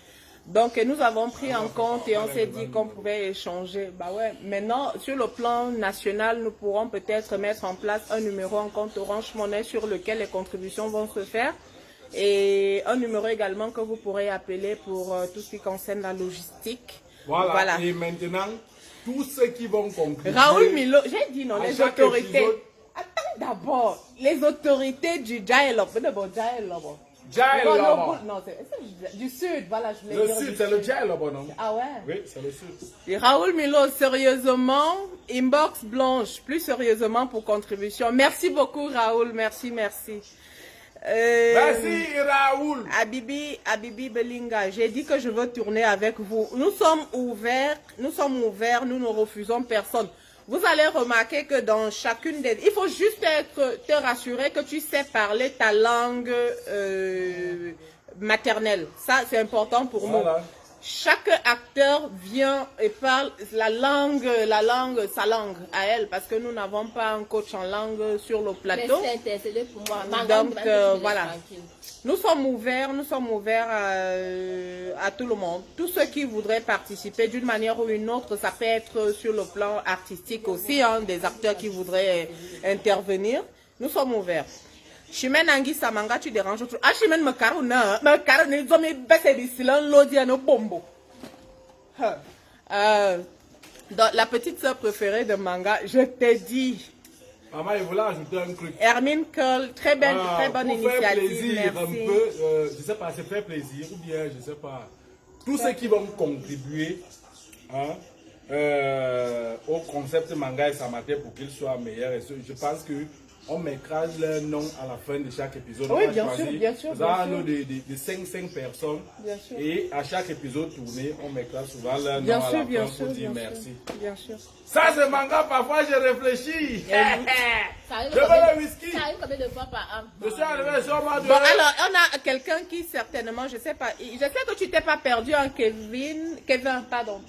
Donc, nous avons pris en compte et on s'est dit qu'on pouvait échanger. Bah ouais, maintenant, sur le plan national, nous pourrons peut-être mettre en place un numéro en compte Orange Money sur lequel les contributions vont se faire. Et un numéro également que vous pourrez appeler pour tout ce qui concerne la logistique. Voilà. Et maintenant, tous ceux qui vont contribuer... Raoul Milo, j'ai dit non, les autorités... Attends d'abord, les autorités du Dialogue. Non, c'est du Sud, voilà, je voulais dire. Le Sud, c'est le Dialogue, non? Ah ouais? Oui, c'est le Sud. Et Raoul Milo, sérieusement, inbox blanche, plus sérieusement pour contribution. Merci beaucoup, Raoul, merci. Merci, Raoul. Abibi Belinga, j'ai dit que je veux tourner avec vous. Nous sommes ouverts, nous ne refusons personne. Vous allez remarquer que dans chacune des... Il faut juste te rassurer que tu sais parler ta langue maternelle. Ça, c'est important pour nous. Chaque acteur vient et parle sa langue à elle, parce que nous n'avons pas un coach en langue sur le plateau. Pour moi. Donc, voilà. Nous sommes ouverts à tout le monde. Tous ceux qui voudraient participer d'une manière ou une autre, ça peut être sur le plan artistique aussi, hein, des acteurs qui voudraient intervenir. Nous sommes ouverts. Chimène Anguissa Manga, tu déranges trop. Ah, Chimène me carona. Me carona, ils ont mis baissé d'ici là, l'audio, no bombo. Donc, la petite soeur préférée de Manga, je t'ai dit. Maman, il voulait ajouter un truc. Hermine Curl, très bonne pour faire initiative. plaisir Merci. un peu, je sais pas, c'est faire plaisir ou bien, je sais pas. Tous ceux qui vont contribuer hein, au concept Manga et Samaté pour qu'il soit meilleur. Et je pense que on mettra leur nom à la fin de chaque épisode. Oui, on va bien choisir, sûr, bien sûr. Nous avons de 5 personnes. Bien sûr. Et à chaque épisode tourné, on mettra souvent leur Bien nom à sûr, la bien fin sûr, pour dire bien merci. sûr, bien sûr. Ça, c'est Manga, parfois je réfléchis. Ça arrive Je veux combien- le whisky. ça arrive combien de fois par an? Je suis arrivé sur moi de... Bon, alors, on a quelqu'un qui certainement, je sais pas, je sais que tu t'es pas perdu en Kevin, pardon.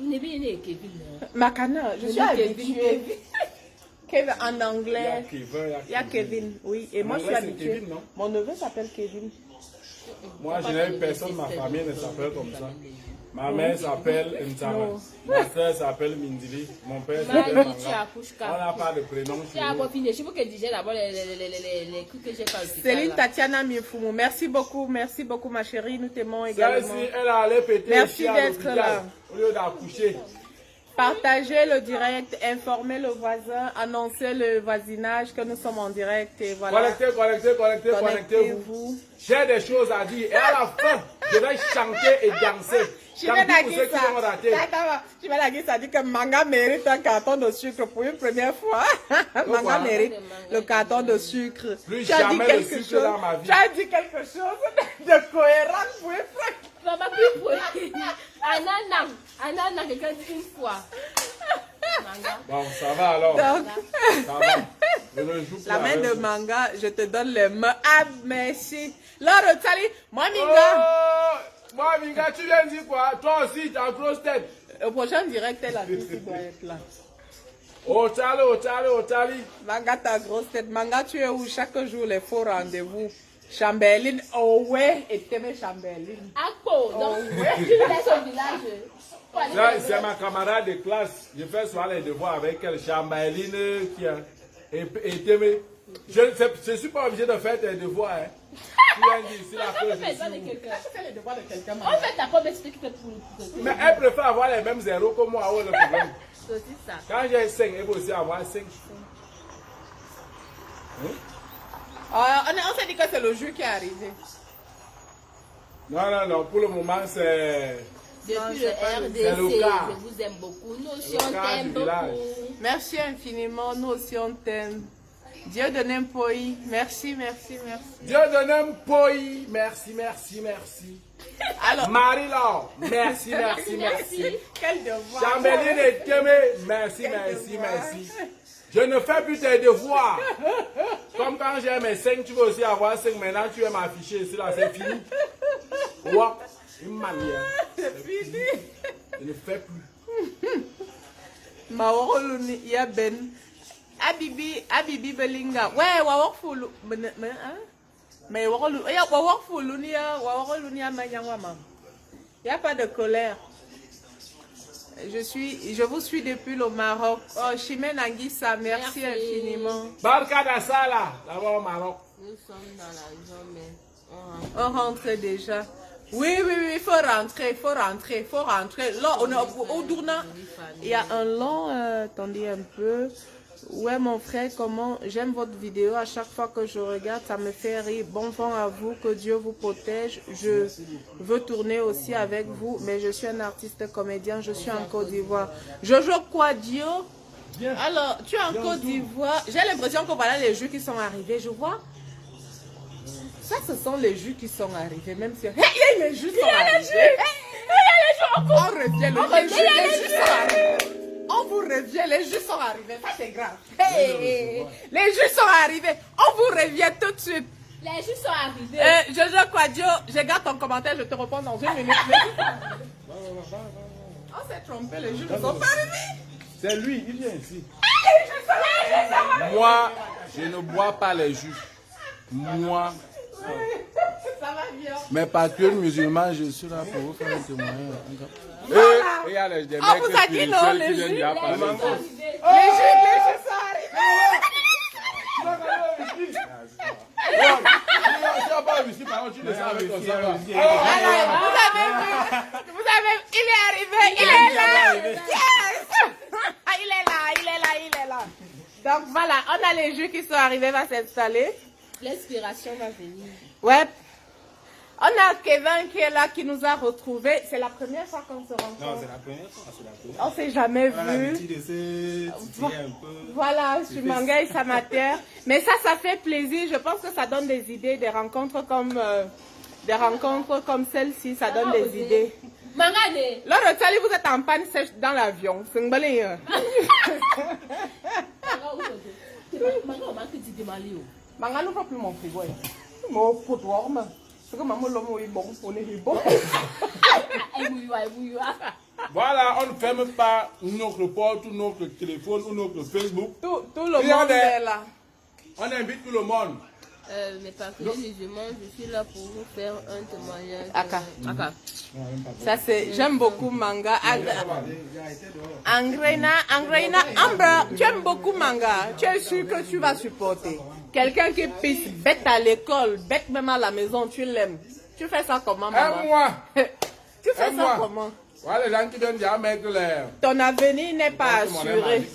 On est bien né, Kevin. Makana, je suis dis habituée. Kevin en Il y a anglais. Kevin, Il y a Kevin, oui. Et moi, je suis anglais, c'est habituée. Kevin, non? Mon neveu s'appelle Kevin. Moi, je n'ai personne, ma famille ne s'appelle comme ça. Ma mère s'appelle Ntama. Non. Ma soeur s'appelle Mindili. Mon père Maman s'appelle dit tu Manga. accouches On n'a pas de prénom Tu chez as nous. pas fini. Je veux que digère d'abord les trucs que j'ai pas aussi. Céline Tatiana Mifumu, merci beaucoup ma chérie. Nous t'aimons également. Celle-ci, elle allait péter Merci ici à d'être l'hôpital là. au lieu d'accoucher. Partagez le direct, informez le voisin, annoncez le voisinage que nous sommes en direct et voilà. Connectez-vous. Connectez-vous. J'ai des choses à dire. Et à la fin, je vais chanter et danser. Tant Chimène pis pour ceux qui Anguissa, vont rater. Chimène Anguissa dit que Manga mérite un carton de sucre pour une première fois. Manga Voilà. mérite le carton de sucre. Plus Tu as dit jamais le quelque sucre chose. dans ma vie. Tu as dit quelque chose de cohérent pour une fois. Maman, plus pour Anana, quelqu'un dit une fois. Manga. Bon, ça va alors. Donc, Ça va. Je ne joue plus la main avec de vous. Manga, je te donne les mains. Ah, merci. Laure Tali, moi, Minga. Oh, moi, Minga, tu viens dire quoi? Toi aussi, ta grosse tête. Au prochain direct, elle a dit qu'il doit être là. Otali. Manga, ta grosse tête. Manga, tu es où chaque jour les faux rendez-vous? Chamberlain, oh ouais, et t'aimes Chamberlain. Akpo, donc, tu laisses au village. Là, c'est ma camarade de classe. Je fais souvent les devoirs avec elle. Chambaline qui a. Et Témé. Je ne suis pas obligé de faire tes devoirs. Hein. Tu viens dire ici la On chose. fait besoin de quelqu'un. Tu fais les devoirs de quelqu'un, On fait ta propre explique pour Mais elle préfère avoir les mêmes zéros que moi. Oh, le problème. c'est aussi ça. Quand j'ai 5, elle peut aussi avoir 5. On s'est dit que c'est le jeu qui est arrivé. Non. Pour le moment, c'est. Depuis le c'est le RDC, cas. je vous aime beaucoup. Nous aussi, Le on cas t'aime du village. beaucoup. Merci infiniment, nous aussi on t'aime. Dieu de Nempoi, merci. Dieu donne un poi. Merci. Alors, Marie-Laure, merci. quel devoir. Chamberlain et Témé, merci. Je ne fais plus tes devoirs. Comme quand j'ai mes 5, tu veux aussi avoir 5. Maintenant, tu veux m'afficher ici, là, c'est fini. Ouais, une manière. C'est fini. Je ne fais plus. Maoro Luni, ya Ben. Abibi Belinga. Ouais, Wawok Fulu. Mais Wawok Fulu, il n'y a pas de colère. Je vous suis depuis le Maroc. Oh, Chimène Anguissa, merci infiniment. Barka Dassala, là-bas au Maroc. Nous sommes dans la zone, mais On rentre déjà. Oui, il faut rentrer. Là, on est au Dourna. Il y a un long, attendez un peu. Ouais, mon frère, comment j'aime votre vidéo. À chaque fois que je regarde, ça me fait rire. Bon vent à vous, que Dieu vous protège. Je veux tourner aussi avec vous, mais je suis un artiste comédien. Je suis en Côte d'Ivoire. Jojo Quadio. Alors, tu es en Côte d'Ivoire. J'ai l'impression que voilà les jeux qui sont arrivés. Je vois. Ça, ce sont les jus qui sont arrivés, même si... les jus sont arrivés. On revient, les jus sont arrivés. On vous revient, les jus sont arrivés. Ça, c'est grave. Les jus sont arrivés. On vous revient tout de suite. les jus sont arrivés. Jojo Quadio, je garde ton commentaire, je te réponds dans une minute. On s'est trompé, les jus ne sont pas arrivés. C'est lui, il vient ici. Moi, je ne bois pas les jus. Moi. Ça va bien. Mais parce que musulman, je suis là pour vous faire un témoignage. Voilà. Et il y a des mecs On vous a dit non, spirituels les qui viennent jus, déjà parler. Les jus sont arrivés. Tu n'as pas réussi, par contre, tu ne sais avec ton savoir. Alors, vous avez, il est arrivé, il est là. Yes! Il est là, il est là, il est là. Donc voilà, on a les jus qui sont arrivés, va s'installer. L'inspiration va venir. Ouais. On a Kevin qui est là, qui nous a retrouvés. C'est la première fois qu'on se rencontre. Non, c'est la première fois. C'est la première. On s'est jamais On a vu. l'habitude de se titiller un peu. Voilà, je suis Manga et sa matière. Mais ça fait plaisir. Je pense que ça donne des idées, des rencontres comme celle-ci, ça donne des idées. Mangane. Là, le Tali, vous êtes en panne sèche dans l'avion. C'est une bonne idée. Manga, on manque d'idées malio. Manga, nous ne plus mon frigo. Mon pot warm. C'est que maman l'homme est bon, on est bon. Voilà, on ne ferme pas notre porte ou notre téléphone ou notre Facebook. Tout le monde est là. On invite tout le monde. Mes partenaires musulmans, je suis là pour vous faire un témoignage. Aka. Ça c'est, j'aime beaucoup Manga. Angrena, Amber, tu aimes beaucoup Manga. Tu es sûr que tu vas supporter. Quelqu'un qui pisse bête à l'école, bête même à la maison, tu l'aimes. Tu fais ça comment, maman? Aime-moi. Tu fais ça comment? Voilà les gens qui donnent déjà mettre l'air. Ton avenir n'est pas assuré.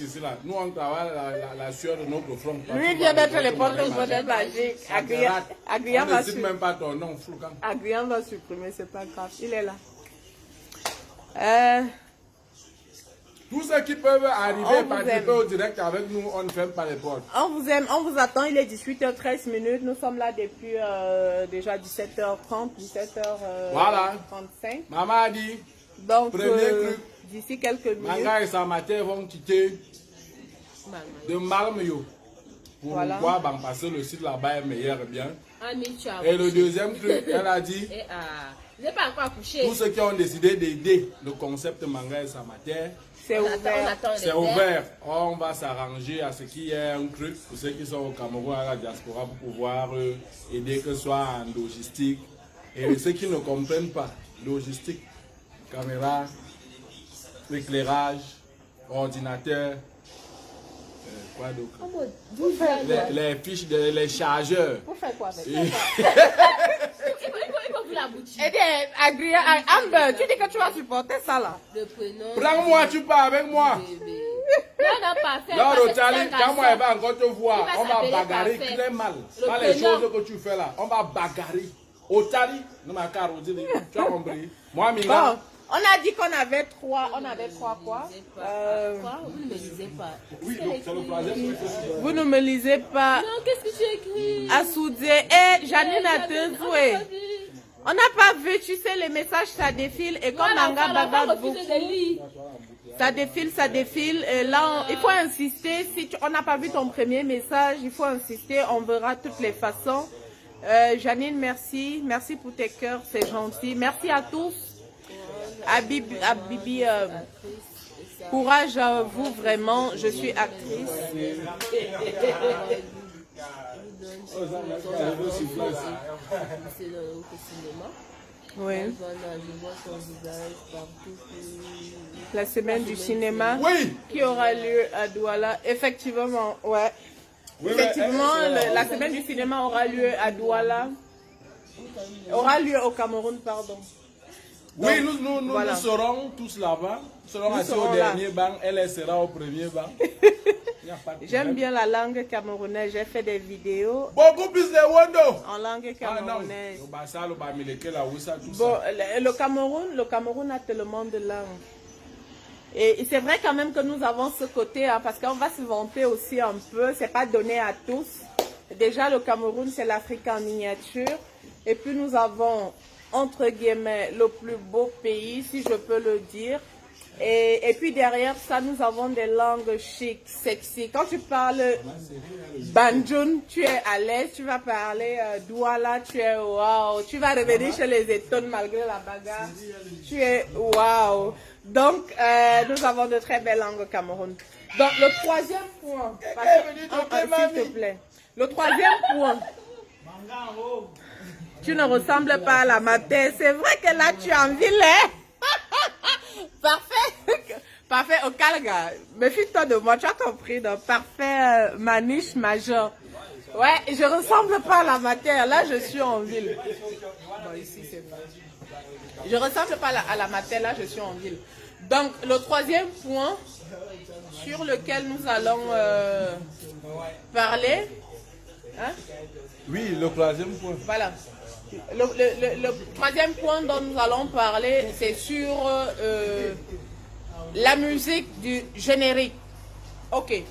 Nous, on travaille la sueur de notre front. Lui vient d'être les porte-bonheur magique. Agrian On ne cite même pas ton nom, Floucan. Agrian va supprimer, c'est pas grave. Il est là. Tous ceux qui peuvent arriver On et vous participer aime. au direct avec nous, on ne ferme pas les portes. On vous aime, on vous attend. Il est 18h13 minutes. Nous sommes là depuis déjà 17h30, 17h35. Voilà. Maman a dit, Donc, premier truc, d'ici quelques minutes. Manga et sa matière vont quitter de Malmyo pour Voilà. voir passer le site là-bas est meilleur et bien. Ami, tu as Et le deuxième truc, elle a dit, je n'ai pas encore accouché. tous ceux qui ont décidé d'aider le concept Manga et sa matière, C'est ouvert. c'est ouvert. On va s'arranger à ce qu'il y ait un truc pour ceux qui sont au Cameroun, à la diaspora, pour pouvoir aider, que ce soit en logistique. Et ceux qui ne comprennent pas, logistique, caméra, éclairage, ordinateur, quoi d'autre? Les fiches, les chargeurs. Vous faites quoi avec ça? Il faut vous la boutique. Eh bien, Amber, tu dis que tu vas supporter ça là. Le prénom. Prends-moi, tu pars avec moi. Bébé. Non, non, pas faire. Là, parce que Rotali, c'est un quand moi, garçon. elle va encore te voir, Il va on va s'appeler bagarrer parfait. très mal. Le Pas les prénom. choses que tu fais là. On va bagarrer. Otali, non, ma carte, tu as compris. Moi, Bon, Mila, on a dit qu'on avait trois. On avait trois quoi? Quoi? Vous ne me lisez pas. oui, donc c'est le troisième. Vous ne me lisez pas. Non, qu'est-ce que tu as écrit? Assoudé. Eh, Janine a deux jouets. On n'a pas vu, tu sais, les messages, ça défile. Et comme Manga bagarre beaucoup, ça défile. Et là, il faut insister. Si on n'a pas vu ton premier message, il faut insister. On verra toutes les façons. Janine, merci. Merci pour tes cœurs, c'est gentil. Merci à tous. Bibi, courage à vous, vraiment. Je suis actrice. C'est au cinéma. Oui. Voilà, je vois ton visage partout. La semaine du cinéma Oui. qui aura lieu à Douala. Effectivement, ouais. Oui, Effectivement, la semaine du cinéma aura lieu à Douala. Aura lieu au Cameroun, pardon. Oui, nous voilà. serons tous là-bas. Nous serons assis serons au là. dernier banc. Elle sera au premier banc. Il y a pas de J'aime problème. bien la langue camerounaise. J'ai fait des vidéos Beaucoup plus de Wando. en langue Ah non. camerounaise. Le Bassa, le Bamileke, la Oussa, tout Bon, ça. le Cameroun a tellement de langues. Et c'est vrai quand même que nous avons ce côté, hein, parce qu'on va se vanter aussi un peu, c'est pas donné à tous. Déjà, le Cameroun, c'est l'Afrique en miniature. Et puis nous avons, entre guillemets, le plus beau pays, si je peux le dire. Et puis derrière ça, nous avons des langues chic, sexy. Quand tu parles Banjoun, tu es à l'aise. Tu vas parler Douala, tu es waouh. Tu vas revenir chez les étones malgré la bagarre. Tu es waouh. Donc, nous avons de très belles langues au Cameroun. Donc, le troisième point, s'il te plaît. Le troisième point. Tu ne ressembles pas à la mater. C'est vrai que là, tu es en vilain. Parfait. Parfait, Okalga. Méfie-toi de moi, tu as compris. Donc, parfait, Maniche Major. Ouais, je ressemble pas à la matière. Là, je suis en ville. Bon, ici, c'est vrai. Je ressemble pas à la matière. Là, je suis en ville. Donc, le troisième point sur lequel nous allons parler. Hein? Oui, le troisième point. Voilà. Le troisième point dont nous allons parler, c'est sur la musique du générique. Ok.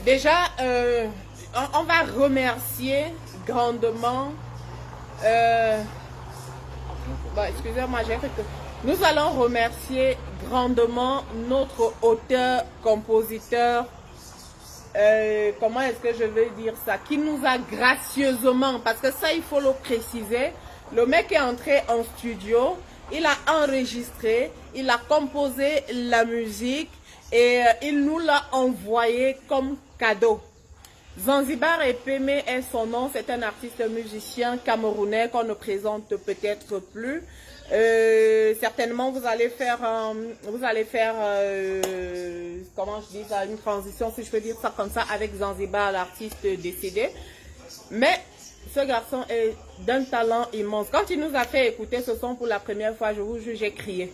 Déjà, on va remercier grandement. Bon, excusez-moi, j'ai fait que. Nous allons remercier grandement notre auteur, compositeur. Comment est-ce que je vais dire ça, qui nous a gracieusement, parce que ça il faut le préciser, le mec est entré en studio, il a enregistré, il a composé la musique et il nous l'a envoyé comme cadeau. Zanzibar Epeme est son nom, c'est un artiste musicien camerounais qu'on ne présente peut-être plus. Certainement vous allez faire comment je dis ça, une transition, si je peux dire ça comme ça, avec Zanzibar, l'artiste décédé. Mais ce garçon est d'un talent immense. Quand il nous a fait écouter ce son pour la première fois, je vous jure, j'ai crié.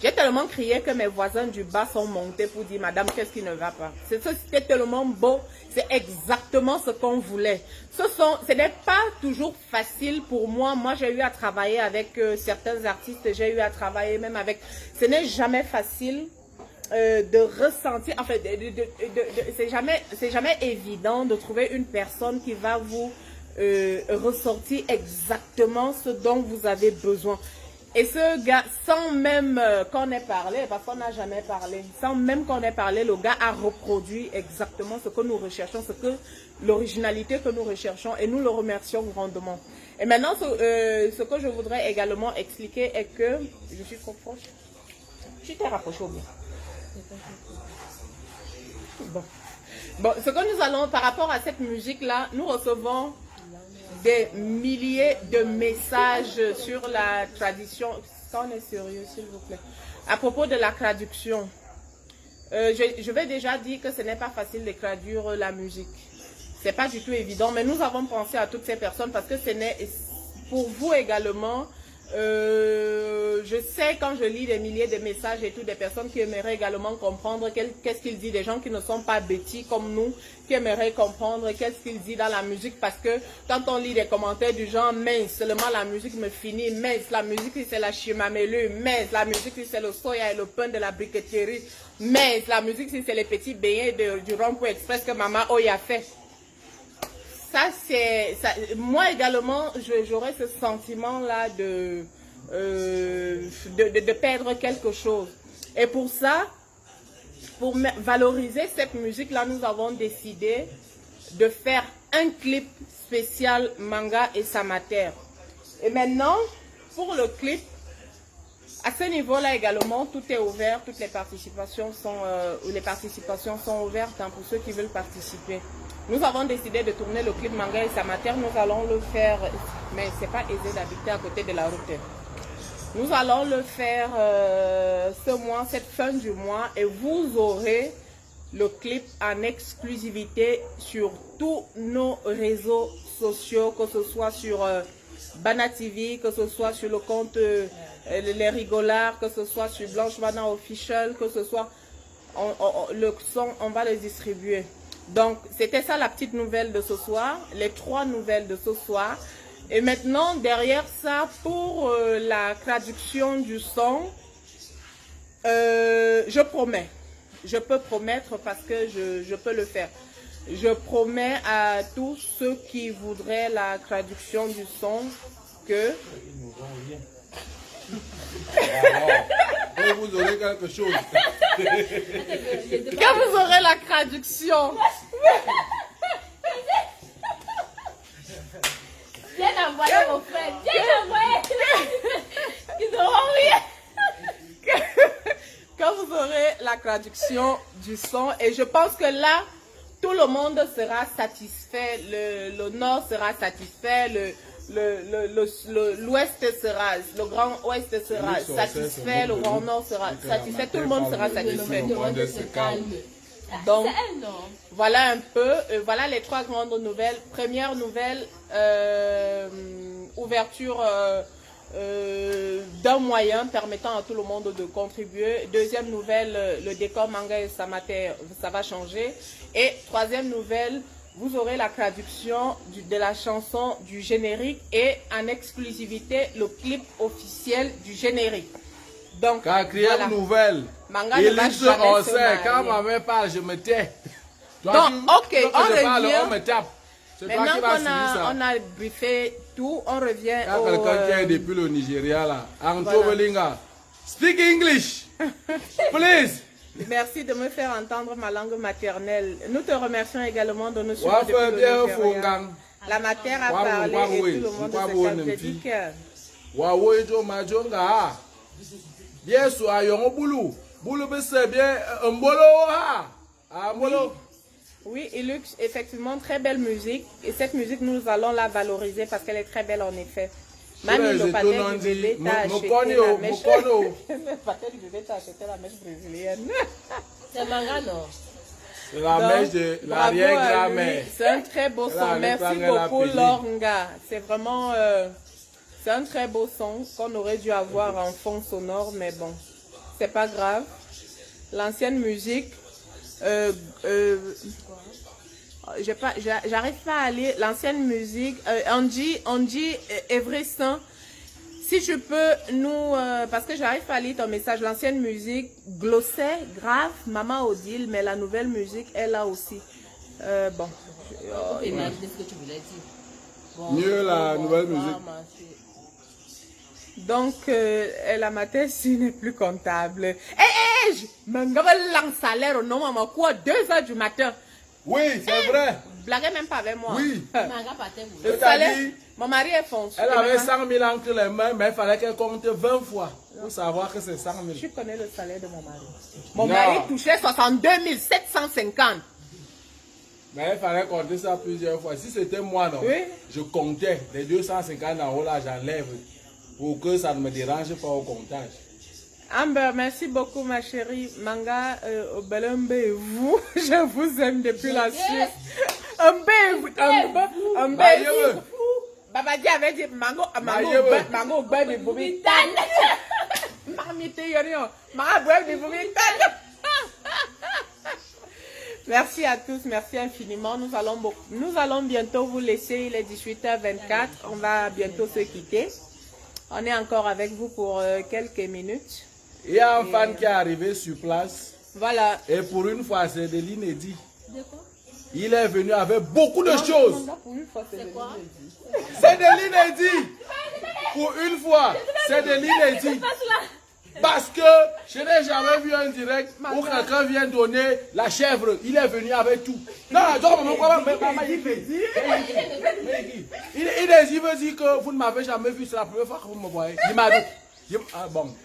J'ai tellement crié que mes voisins du bas sont montés pour dire, madame, qu'est-ce qui ne va pas? C'était tellement beau, c'est exactement ce qu'on voulait. Ce n'est pas toujours facile pour moi. Moi, j'ai eu à travailler avec certains artistes, j'ai eu à travailler même avec... Ce n'est jamais facile de ressentir... En fait, c'est jamais évident de trouver une personne qui va vous ressortir exactement ce dont vous avez besoin. Et ce gars, sans même qu'on ait parlé, parce qu'on n'a jamais parlé, sans même qu'on ait parlé, le gars a reproduit exactement ce que nous recherchons, l'originalité que nous recherchons, et nous le remercions grandement. Et maintenant, ce que je voudrais également expliquer est que, je suis trop proche, je t'ai rapproché au bien. Bon, ce que nous allons, par rapport à cette musique-là, nous recevons des milliers de messages sur la traduction. Ça, on est sérieux, s'il vous plaît. À propos de la traduction, je vais déjà dire que ce n'est pas facile de traduire la musique. C'est pas du tout évident, mais nous avons pensé à toutes ces personnes parce que ce n'est pour vous également. Je sais quand je lis des milliers de messages et tout, des personnes qui aimeraient également comprendre qu'est-ce qu'il dit, des gens qui ne sont pas bêtis comme nous, qui aimeraient comprendre qu'est-ce qu'il dit dans la musique, parce que quand on lit des commentaires du genre, mais seulement la musique me finit, mais la musique c'est la chimamelu, mais la musique c'est le soya et le pain de la briqueterie, mais la musique c'est les petits beignets du Rond-Point Express que maman Oya fait. Ça, moi également, j'aurais ce sentiment-là de perdre quelque chose. Et pour ça, pour valoriser cette musique-là, nous avons décidé de faire un clip spécial Manga et Samater. Et maintenant, pour le clip, à ce niveau-là également, tout est ouvert, toutes les participations sont ouvertes hein, pour ceux qui veulent participer. Nous avons décidé de tourner le clip Manga et Samater. Nous allons le faire, mais c'est pas aisé d'habiter à côté de la route. Nous allons le faire ce mois, cette fin du mois, et vous aurez le clip en exclusivité sur tous nos réseaux sociaux, que ce soit sur Bana TV, que ce soit sur le compte Les Rigolards, que ce soit sur Blanche Bana Official, que ce soit le son, on va le distribuer. Donc, c'était ça la petite nouvelle de ce soir, les 3 nouvelles de ce soir. Et maintenant, derrière ça, pour la traduction du son, je promets, je peux promettre parce que je peux le faire. Je promets à tous ceux qui voudraient la traduction du son que... Et vous aurez quelque chose. Quand vous aurez la traduction. Viens envoyer mon frère. Viens envoyer. Ils n'auront rien. Quand vous aurez la traduction du son, et je pense que là, tout le monde sera satisfait. Le nord sera satisfait. L'ouest sera, le grand ouest sera satisfait, le grand nord sera satisfait, tout le monde sera satisfait. Donc, C'est un nom. voilà un peu, voilà les 3 grandes nouvelles. Première nouvelle, ouverture d'un moyen permettant à tout le monde de contribuer. Deuxième nouvelle, le décor manga et Samater, ça va changer. Et troisième nouvelle, vous aurez la traduction de la chanson du générique et en exclusivité le clip officiel du générique. Donc, Quatrième voilà. nouvelle. Manga Il ne va dit jamais on se sait, marier. quand ma mère parle, je me tais. Toi, Donc, ok, toi, on je parle, revient. on me tape. C'est toi Maintenant qui vas qu'on suivre ça. on a briefé tout, on revient Il y a au... quelqu'un qui est depuis le Nigeria là. Anto Voilà. Belinga. Speak English. Please. Merci de me faire entendre ma langue maternelle. Nous te remercions également de nous suivre Wa depuis fa le bien Nigeria. fongang. La matière a Wa parlé wa et oui, tout le monde wa se wo calme. nem J'ai fi. dit que... Wa wo ejo ma jonga. Bien so ayon bulu. Bulu be se bien mbolo ha. Ah mbolo. Oui, Ilux, effectivement, très belle musique. Et cette musique, nous allons la valoriser parce qu'elle est très belle en effet. Mamie, le patin du bébé t'a acheté la mèche. Le patin du bébé t'a acheté la mèche brésilienne. C'est manga, non? C'est la Donc, mèche de bravo à lui. l'arrière-grand-mère. C'est un très beau Elle a son. allé Merci prendre la beaucoup, pellicule. Lornga. C'est vraiment... c'est un très beau son qu'on aurait dû avoir en fond sonore, mais bon, c'est pas grave. L'ancienne musique... j'arrive pas à lire l'ancienne musique. Angie Evressan, si tu peux nous... parce que j'arrive pas à lire ton message. L'ancienne musique, glosset, grave, Maman Odile, mais la nouvelle musique est là aussi. Bon. On peut imaginer ce que tu voulais dire. Bon, Mieux la nouvelle musique. Donc, la matin, si n'est plus comptable. Je m'en salaire au nom, maman, quoi, 2 heures du matin. Oui, c'est vrai. Blaguez même pas avec moi. Oui. Manga patin, vous. Le Je t'ai salaire, dit, mon mari est foncé. Elle avait 100 000 entre les mains, mais il fallait qu'elle compte 20 fois pour savoir que c'est 100 000. Tu connais le salaire de mon mari. Mon Non. mari touchait 62 750. Mais il fallait compter ça plusieurs fois. Si c'était moi, non, Oui. je comptais les 250 en haut là, j'enlève pour que ça ne me dérange pas au comptage. Amber, merci beaucoup ma chérie. Manga, Obelembe et vous, je vous aime depuis la Suisse. Babadi avait dit mango, mango, baby, boubi, tan. Marmite, yorion, baby, boubi, tan. Merci à tous, merci infiniment. Nous allons bientôt vous laisser, il est 18h24. On va bientôt se quitter. On est encore avec vous pour quelques minutes. Il y a un fan qui est arrivé sur place. Voilà. Et pour une fois, c'est de l'inédit. De quoi? Il est venu avec beaucoup de choses. C'est quoi? C'est de l'inédit. Pour une fois, c'est de l'inédit. Parce que je n'ai jamais vu un direct où quelqu'un vient donner la chèvre. Il est venu avec tout. Non, il veut dire que vous ne m'avez jamais vu. C'est la première fois que vous me voyez. Il m'a dit. Ah bon.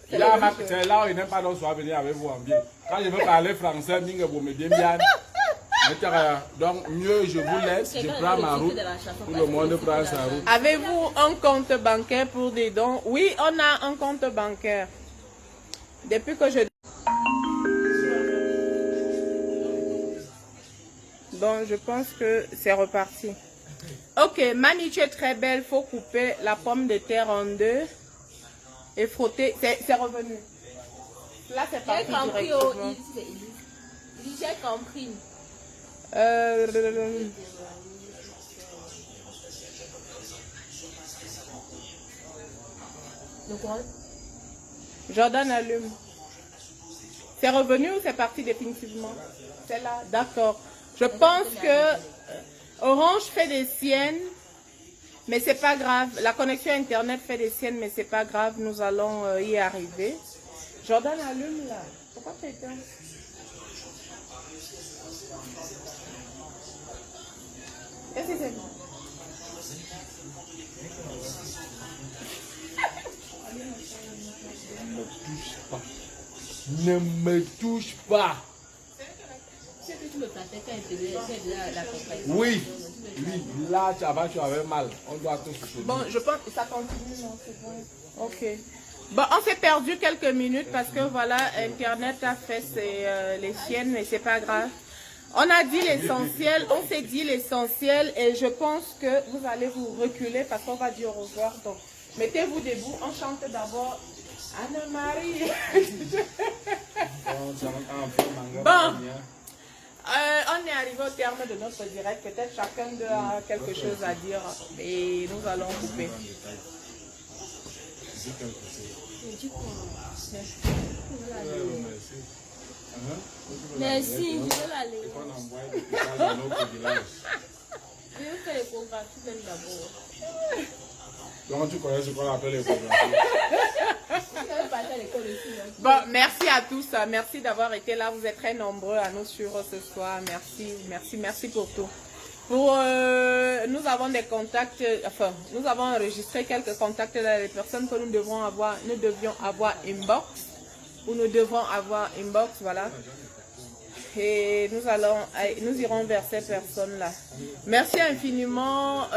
C'est là où il n'aime pas donc soit venir avec vous en ville. Quand je veux parler français, vous me dites bien. Donc mieux je vous laisse, je prends ma route. Tout le monde prend sa route. Avez-vous un compte bancaire pour des dons? Oui, on a un compte bancaire. Depuis que je... Donc je pense que c'est reparti. Ok, Mani, tu es très belle. Faut couper la pomme de terre en 2 et frotter. C'est revenu. Là, c'est parti J'ai compris, directement. il dit j'ai compris. Le quoi? Jordan allume. C'est revenu ou c'est parti définitivement? C'est là, d'accord. Je pense que Orange fait des siennes, mais c'est pas grave. La connexion Internet fait des siennes, mais c'est pas grave. Nous allons y arriver. Jordan allume là. Pourquoi tu éteins? Qu'est-ce que c'est? Ne me touche pas. Oui, oui, là tu avais mal. On doit tout soutenir. Bon, je pense que ça continue, non, c'est bon. Ok. Bon, on s'est perdu quelques minutes parce que voilà, Internet a fait les siennes, mais c'est pas grave. On a dit l'essentiel, on s'est dit l'essentiel et je pense que vous allez vous reculer parce qu'on va dire au revoir. Donc, mettez-vous debout, on chante d'abord Anne-Marie. Bon, on est arrivé au terme de notre direct. Peut-être chacun d'eux a quelque chose à dire et nous allons couper. Merci, je vais l'aller. Je vais faire l'échographie même d'abord. Donc tu connais ce qu'on appelle l'échographie. Bon, merci à tous. Merci d'avoir été là. Vous êtes très nombreux à nous suivre ce soir. Merci, merci, merci pour tout. Nous avons des contacts, enfin, nous avons enregistré quelques contacts dans les personnes que nous devions avoir inbox, ou nous devons avoir inbox, voilà. Et nous irons vers ces personnes-là. Merci infiniment.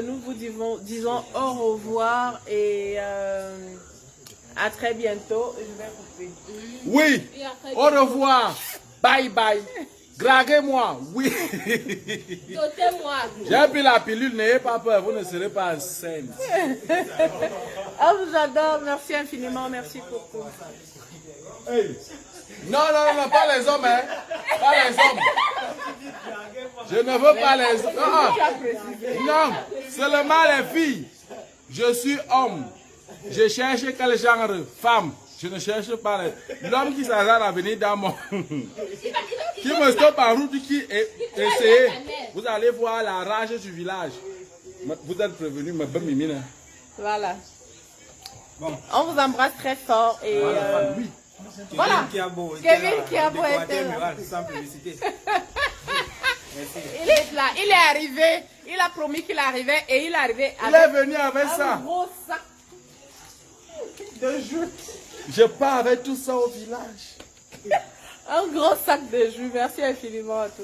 Nous vous disons au revoir et à très bientôt. Je vais couper. Oui, au revoir. Bye bye. Draguez-moi, oui. Dotez-moi. J'ai pris la pilule, n'ayez pas peur, vous ne serez pas enceinte. Ah, vous adore, merci infiniment, merci pour tout. Hey. Non, pas les hommes, hein. Pas les hommes. Je ne veux pas les hommes. Non, seulement les filles. Je suis homme. Je cherche quel genre de femme. Je ne cherche pas l'homme qui s'arrête à venir dans mon... qui me stoppe en route, qui essaye. Vous allez voir la rage du village. Vous êtes prévenus, ma bonne mimine. Voilà. Bon. On vous embrasse très fort et... oui. Voilà. Kevin Kiabo était là. Sans publicité. Il est là, il est arrivé. Il a promis qu'il arrivait et il est arrivé avec... Il est venu avec ça. Un gros sac de jus. Je pars avec tout ça au village. Un gros sac de jus. Merci infiniment à tous.